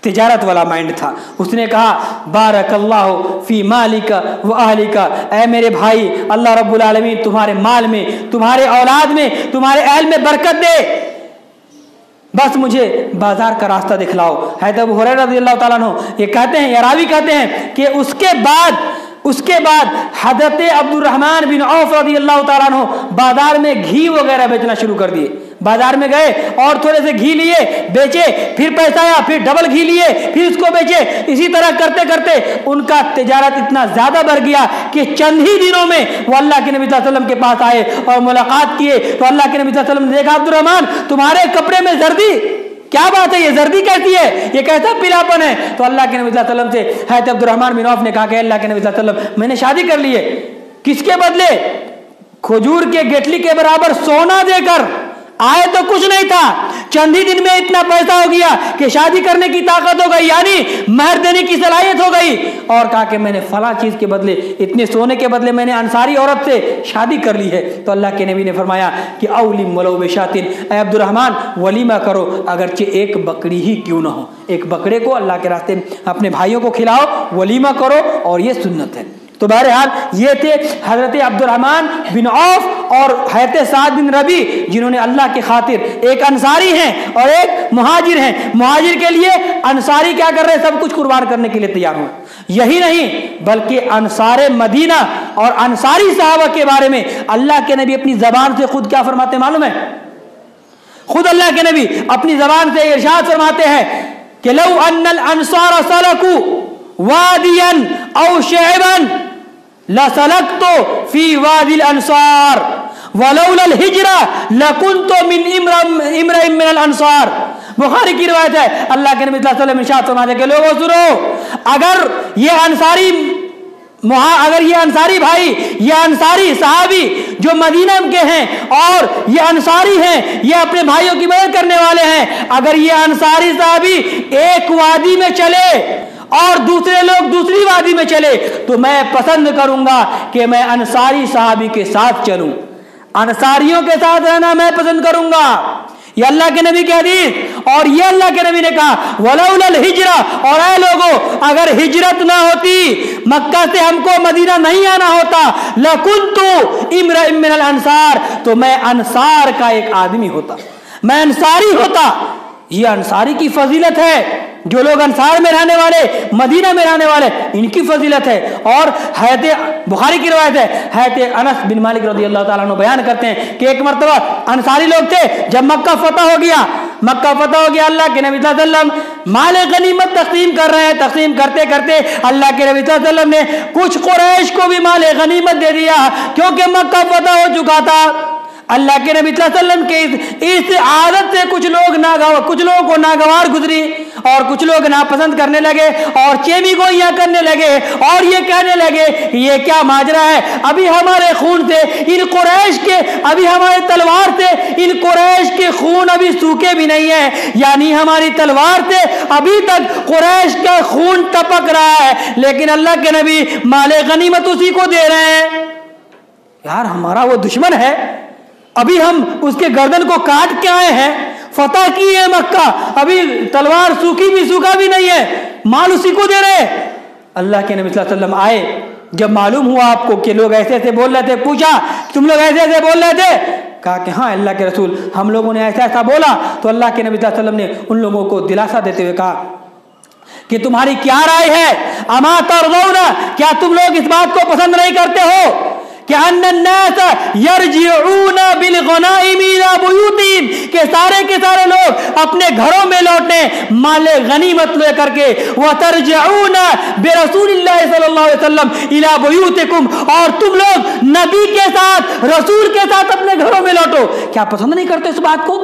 تجارت والا مائنڈ تھا. اس نے کہا بارک اللہ فی مالک و اہلک، اے میرے بھائی اللہ رب العالمین تمہارے مال میں، تمہارے اولاد میں، تمہارے اہل میں برکت دے، بس مجھے بازار کا راستہ دکھلاؤ. حضرت ابو ہریرہ رضی اللہ تعالیٰ عنہ یہ کہتے ہیں، یا راوی کہتے ہیں کہ اس کے بعد حضرت عبد الرحمن بن عوف رضی اللہ تعالیٰ عنہ بازار میں گھی وغیرہ بیچنا شروع کر دیے. بازار میں گئے اور تھوڑے سے گھی لیے بیچے، پھر پیسہ آیا پھر ڈبل گھی لیے پھر اس کو بیچے. اسی طرح کرتے کرتے ان کا تجارت اتنا زیادہ بڑھ گیا کہ چند ہی دنوں میں وہ اللہ کے نبی صلی اللہ علیہ وسلم کے پاس آئے اور ملاقات کیے. تو اللہ کے نبی صلی اللہ علیہ وسلم نے دیکھا عبد الرحمن تمہارے کپڑے میں زردی، کیا بات ہے، یہ زردی کیسی ہے، یہ کیسا پیلاپن ہے؟ تو اللہ کے نبی صلی اللہ علیہ وسلم سے حضرت عبد الرحمن بن عوف نے کہا کہ اللہ کے نبی صلی اللہ علیہ وسلم میں نے شادی کر لی ہے. کس کے بدلے؟ کھجور کے گٹلی کے برابر سونا دے کر. آئے تو کچھ نہیں تھا، چند ہی دن میں اتنا پیسہ ہو گیا کہ شادی کرنے کی طاقت ہو گئی، یعنی مہر دینے کی صلاحیت ہو گئی. اور کہا کہ میں نے فلاں چیز کے بدلے، اتنے سونے کے بدلے میں نے انصاری عورت سے شادی کر لی ہے. تو اللہ کے نبی نے فرمایا کہ اولم ولو بشاتن، اے عبد الرحمن ولیمہ کرو اگرچہ ایک بکری ہی کیوں نہ ہو، ایک بکرے کو اللہ کے راستے میں اپنے بھائیوں کو کھلاؤ، ولیمہ کرو، اور یہ سنت ہے. تو بہرحال یہ تھے حضرت عبد الرحمن بن عوف اور حضرت سعد بن ربی، جنہوں نے اللہ کی خاطر، ایک انصاری ہیں اور ایک مہاجر ہیں. مہاجر کے لیے انصاری کیا کر رہے ہیں؟ سب کچھ قربان کرنے کے لیے تیار ہوئے. یہی نہیں بلکہ انصار مدینہ اور انصاری صحابہ کے بارے میں اللہ کے نبی اپنی زبان سے خود کیا فرماتے ہیں معلوم ہے؟ خود اللہ کے نبی اپنی زبان سے ارشاد فرماتے ہیں کہ لو ان الانصار سلکوا وادیا او شعبا لسلکت فی وادی الانصار ولولا الہجرہ لکنت من امرئ من الانصار. بخاری کی روایت ہے. اللہ کے نبی صلی اللہ علیہ وسلم ارشاد فرماتے ہیں کہ لوگوں سنو، اگر یہ انصاری بھائی، یہ انصاری صحابی جو مدینہ کے ہیں اور یہ انصاری ہیں، یہ اپنے بھائیوں کی مدد کرنے والے ہیں، اگر یہ انصاری صحابی ایک وادی میں چلے اور دوسرے لوگ دوسری وادی میں چلے تو میں پسند کروں گا کہ میں انصاری صحابی کے ساتھ چلوں، انصاریوں کے ساتھ رہنا میں پسند کروں گا. یہ اللہ کے نبی کی حدیث. اور یہ اللہ کے نبی نے کہا ولولا الہجرہ، اور اے لوگوں اگر ہجرت نہ ہوتی، مکہ سے ہم کو مدینہ نہیں آنا ہوتا، لکنت امرئ من الانصار، تو میں انصار کا ایک آدمی ہوتا، میں انصاری ہوتا. یہ انصاری کی فضیلت ہے. جو لوگ انصار میں رہنے والے، مدینہ میں رہنے والے، ان کی فضیلت ہے. اور حضرت بخاری کی روایت ہے، حضرت انس بن مالک رضی اللہ تعالیٰ عنہ بیان کرتے ہیں کہ ایک مرتبہ انصاری لوگ تھے، جب مکہ فتح ہو گیا، اللہ کے نبی صلی اللہ علیہ وسلم مال غنیمت تقسیم کر رہے ہیں. تقسیم کرتے کرتے اللہ کے نبی صلی اللہ علیہ وسلم نے کچھ قریش کو بھی مال غنیمت دے دیا، کیونکہ مکہ فتح ہو چکا تھا. اللہ کے نبی صلی اللہ علیہ وسلم کے اس عادت سے کچھ لوگوں کو ناگوار گزری اور کچھ لوگ ناپسند کرنے لگے اور چیمی گوئیاں کرنے لگے اور یہ کہنے لگے یہ کیا ماجرا ہے، ابھی ہمارے خون سے ان قریش کے، ابھی ہمارے تلوار سے ان قریش کے خون ابھی سوکھے بھی نہیں ہیں، یعنی ہماری تلوار سے ابھی تک قریش کا خون ٹپک رہا ہے، لیکن اللہ کے نبی مال غنیمت اسی کو دے رہے ہیں. یار ہمارا وہ دشمن ہے، ابھی ہم اس کے گردن کو کاٹ کے آئے ہیں، فتح کی ہے مکہ، ابھی تلوار سوکھا بھی نہیں ہے، مال اسی کو دے رہے. اللہ کے نبی صلی اللہ علیہ وسلم آئے، جب معلوم ہوا آپ کو کہ لوگ ایسے ایسے بول رہے تھے، پوچھا تم لوگ ایسے ایسے بول رہے تھے؟ کہا کہ ہاں اللہ کے رسول ہم لوگوں نے ایسا ایسا بولا. تو اللہ کے نبی صلی اللہ علیہ وسلم نے ان لوگوں کو دلاسا دیتے ہوئے کہا کہ تمہاری کیا رائے ہے؟ اما ترضون، کیا تم لوگ اس بات کو پسند نہیں کرتے ہو کہ ان الناس یرجعون بالغنائم الى بیوتہم، کہ سارے کے سارے لوگ اپنے گھروں میں لوٹیں مال غنیمت لے کر کے، وترجعون برسول اللہ صلی اللہ علیہ وسلم الى بیوتکم، اور تم لوگ نبی کے ساتھ، رسول کے ساتھ اپنے گھروں میں لوٹو. کیا پسند نہیں کرتے اس بات کو؟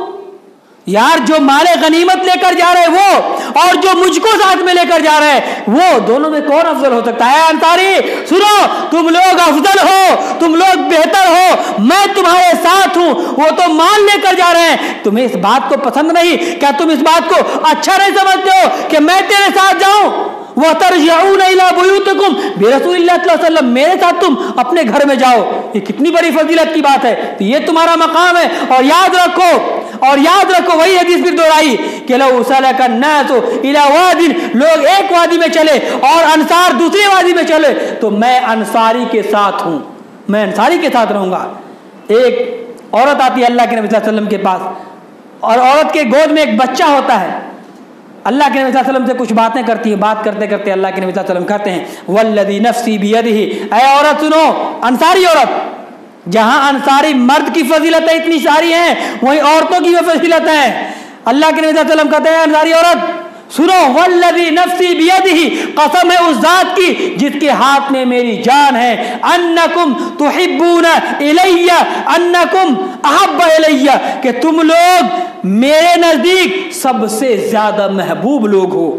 یار جو مال غنیمت لے کر جا رہے وہ اور جو مجھ کو ساتھ میں لے کر جا رہے وہ، دونوں میں کون افضل ہو سکتا ہے؟ انصاری سنو، تم لوگ افضل ہو، تم لوگ بہتر ہو، میں تمہارے ساتھ ہوں، وہ تو مال لے کر جا رہے ہیں. تمہیں اس بات کو پسند نہیں؟ کیا تم اس بات کو اچھا نہیں سمجھتے ہو کہ میں تیرے ساتھ جاؤں؟ وَتَرْجِعُونَ إِلَىٰ بُيُوتِكُمْ بِرَسُولِ اللَّهِ صلی اللہ علیہ وسلم، میرے ساتھ تم اپنے گھر میں جاؤ. یہ کتنی بڑی فضیلت کی بات ہے. تو یہ تمہارا مقام ہے. اور یاد رکھو، اور یاد رکھو وہی حدیث پھر دوہرائی کہ لو سلک الناس الی واد، لوگ ایک وادی میں چلے اور انصار دوسری وادی میں چلے تو میں انصاری کے ساتھ ہوں، میں انصاری کے ساتھ رہوں گا۔ ایک عورت آتی ہے اللہ کے نبی صلی اللہ علیہ وسلم کے پاس، اور عورت کے گود میں ایک بچہ ہوتا ہے، اللہ کے نبی صلی اللہ علیہ وسلم سے کچھ باتیں کرتی ہے، بات کرتے کرتے اللہ کے نبی صلی اللہ علیہ وسلم کہتے ہیں والذی نفسی بیدہ، اے عورت سنو، انصاری عورت، جہاں انصاری مرد کی فضیلتیں اتنی ساری ہیں وہیں عورتوں کی بھی فضیلت ہیں۔ اللہ کے نبی صلی اللہ علیہ وسلم کہتے ہیں انصاری عورت سنو، والذی نفسی بیدہ، قسم ہے اس ذات کی جس کے ہاتھ میں میری جان ہے، انکم تحبون الی، انکم احب الی، کہ تم لوگ میرے نزدیک سب سے زیادہ محبوب لوگ ہو۔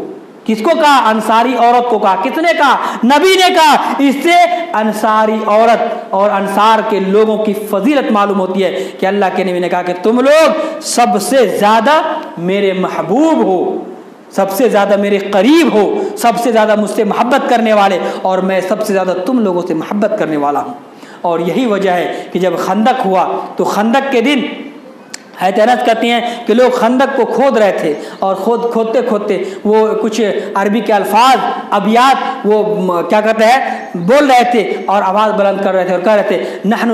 کس کو کہا؟ انصاری عورت کو کہا۔ کس نے کہا؟ نبی نے کہا۔ اس سے انصاری عورت اور انصار کے لوگوں کی فضیلت معلوم ہوتی ہے کہ اللہ کے نبی نے کہا کہ تم لوگ سب سے زیادہ میرے محبوب ہو، سب سے زیادہ میرے قریب ہو، سب سے زیادہ مجھ سے محبت کرنے والے، اور میں سب سے زیادہ تم لوگوں سے محبت کرنے والا ہوں۔ اور یہی وجہ ہے کہ جب خندق ہوا تو خندق کے دن حیرت کرتی ہیں کہ لوگ خندق کو کھود رہے تھے، اور کھودتے کھودتے وہ کچھ عربی کے الفاظ ابیات وہ کیا کہتے ہیں بول رہے تھے، اور آواز بلند کر رہے تھے اور کہہ رہے تھے نحن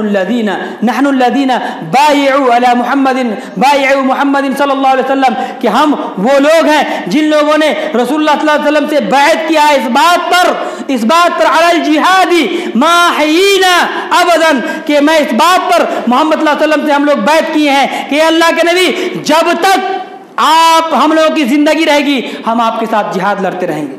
الذین بایعوا علی محمد صلی اللہ علیہ وسلم، کہ ہم وہ لوگ ہیں جن لوگوں نے رسول اللہ صلی اللہ علیہ وسلم سے بیعت کیا ہے اس بات پر علی الجہاد ما حیینا ابدا، کہ میں اس بات پر محمد صلی اللہ علیہ وسلم سے ہم لوگ بیعت کیے ہیں کہ اللہ کے نبی جب تک آپ ہم لوگوں کی زندگی رہے گی ہم آپ کے ساتھ جہاد لڑتے رہیں گے،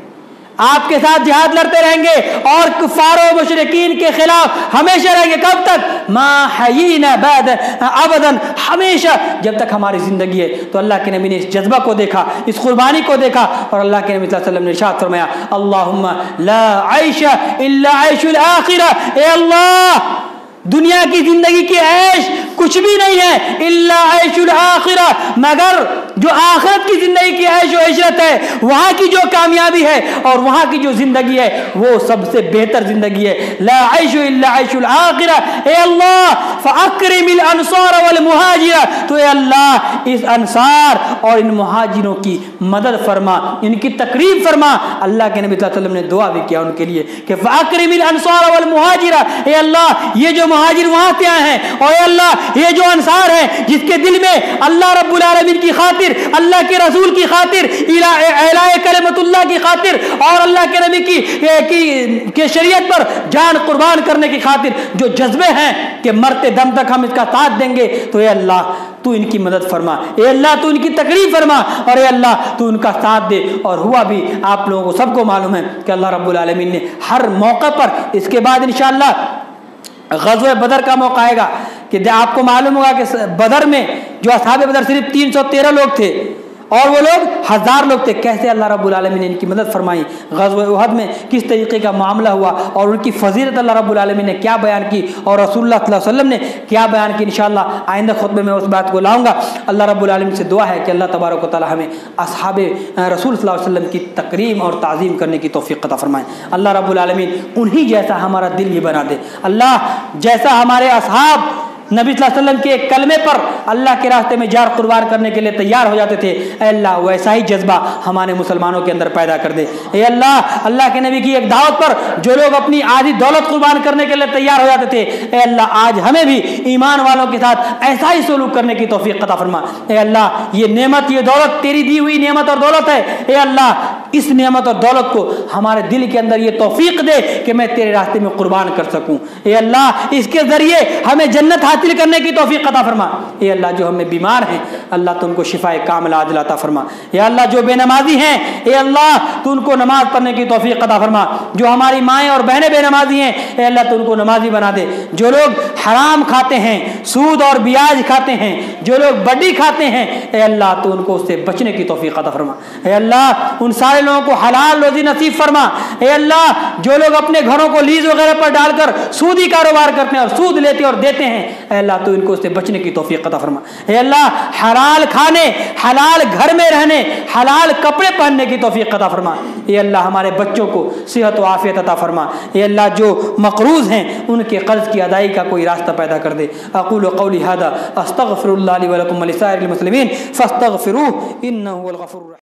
آپ کے ساتھ جہاد لڑتے رہیں گے اور کفار و مشرکین کے خلاف ہمیشہ رہیں گے۔ کب تک؟ ما حیینا بعد ابدا، ہمیشہ جب تک ہماری زندگی ہے۔ تو اللہ کے نبی نے اس جذبہ کو دیکھا، اس قربانی کو دیکھا، اور اللہ کے نبی صلی اللہ علیہ وسلم نے ارشاد فرمایا اللہم لا عیش الا عیش الآخرہ، اے اللہ دنیا کی زندگی کی عیش کچھ بھی نہیں ہے الا عیش الآخرہ، مگر جو آخرت کی زندگی کی عیش و عشرت ہے، وہاں کی جو کامیابی ہے اور وہاں کی جو زندگی ہے وہ سب سے بہتر زندگی ہے۔ لا عیش الا عیش الآخرہ، اے اللہ فاکرم الانصار والمہاجر، تو اے اللہ اس انصار اور ان مہاجروں کی مدد فرما، ان کی تقریب فرما۔ اللہ کے نبی صلی اللہ علیہ وسلم نے دعا بھی کیا ان کے لیے کہ فاکرم الانصار والمہاجر، اے اللہ یہ جو مہاجر وہاں سے آئے ہیں، اور اے اللہ یہ جو انصار ہیں جس کے دل میں اللہ رب العالمین کی خاطر، اللہ کے رسول کی خاطر، اعلاء کلمت اللہ کی خاطر اور اللہ کے نبی کی شریعت پر جان قربان کرنے کی خاطر جو جذبے ہیں کہ مرتے دم تک ہم اس کا ساتھ دیں گے، تو اے اللہ تو ان کی مدد فرما، اے اللہ تو ان کی تقریب فرما، اور اے اللہ تو ان کا ساتھ دے۔ اور ہوا بھی آپ لوگوں کو سب کو معلوم ہے کہ اللہ رب العالمین نے ہر موقع پر، اس کے بعد انشاءاللہ غزوہ بدر کا موقع آئے گا کہ آپ کو معلوم ہوگا کہ بدر میں جو اصحاب بدر صرف 313 لوگ تھے اور وہ لوگ 1000 لوگ تھے، کیسے اللہ رب العالمین نے ان کی مدد فرمائی۔ غزوہ احد میں کس طریقے کا معاملہ ہوا اور ان کی فضیلت اللہ رب العالمین نے کیا بیان کی اور رسول اللہ صلی اللہ علیہ وسلم نے کیا بیان کی، انشاءاللہ آئندہ خطبے میں اس بات کو لاؤں گا۔ اللہ رب العالمین سے دعا ہے کہ اللہ تبارک و تعالی ہمیں اصحاب رسول صلی اللہ علیہ وسلم کی تکریم اور تعظیم کرنے کی توفیق عطا فرمائے۔ اللہ رب العالمین انہی جیسا ہمارا دل بھی بنا دے۔ اللہ جیسا ہمارے اصحاب نبی صلی اللہ علیہ وسلم کے ایک کلمے پر اللہ کے راستے میں جان قربان کرنے کے لیے تیار ہو جاتے تھے، اے اللہ ویسا ہی جذبہ ہمارے مسلمانوں کے اندر پیدا کر دے۔ اے اللہ اللہ کے نبی کی ایک دعوت پر جو لوگ اپنی آدھی دولت قربان کرنے کے لیے تیار ہو جاتے تھے، اے اللہ آج ہمیں بھی ایمان والوں کے ساتھ ایسا ہی سلوک کرنے کی توفیق عطا فرما۔ اے اللہ یہ نعمت، یہ دولت تیری دی ہوئی نعمت اور دولت ہے، اے اللہ اس نعمت اور دولت کو ہمارے دل کے اندر یہ توفیق دے کہ میں تیرے راستے میں قربان کر سکوں۔ اے اللہ اس کے ذریعے ہمیں جنت حاصل کرنے کی توفیق عطا فرما۔ اے اللہ جو ہمیں بیمار ہیں اللہ تو ان کو شفائے کاملہ عاجلہ عطا فرما۔ اے اللہ جو بے نمازی ہیں اے اللہ تو ان کو نماز پڑھنے کی توفیق عطا فرما۔ جو ہماری مائیں اور بہنیں بے نمازی ہیں اے اللہ تو ان کو نمازی بنا دے۔ جو لوگ حرام کھاتے ہیں، سود اور بیاج کھاتے ہیں، جو لوگ بڈی کھاتے ہیں اے اللہ تو ان کو اس سے بچنے کی توفیق عطا فرما۔ اے اللہ ان سارے والے لوگوں کو حلال روزی نصیب فرما۔ اے اللہ جو لوگ اپنے گھروں کو لیز وغیرہ پر ڈال کر سودی کاروبار کرتے ہیں اور سود لیتے اور دیتے ہیں، اے اللہ تو ان کو اس سے بچنے کی توفیق عطا فرما۔ اے اللہ حلال کھانے، حلال گھر میں رہنے، حلال کپڑے پہننے کی توفیق عطا فرما۔ اے اللہ ہمارے بچوں کو صحت و عافیت عطا فرما۔ اے اللہ جو مقروض ہیں ان کے قرض کی ادائیگی کا کوئی راستہ پیدا کر دے۔ اقول قولی ھذا استغفر اللہ لی ولکم ولسائر المسلمین فاستغفروہ انہ هو الغفور الرحیم۔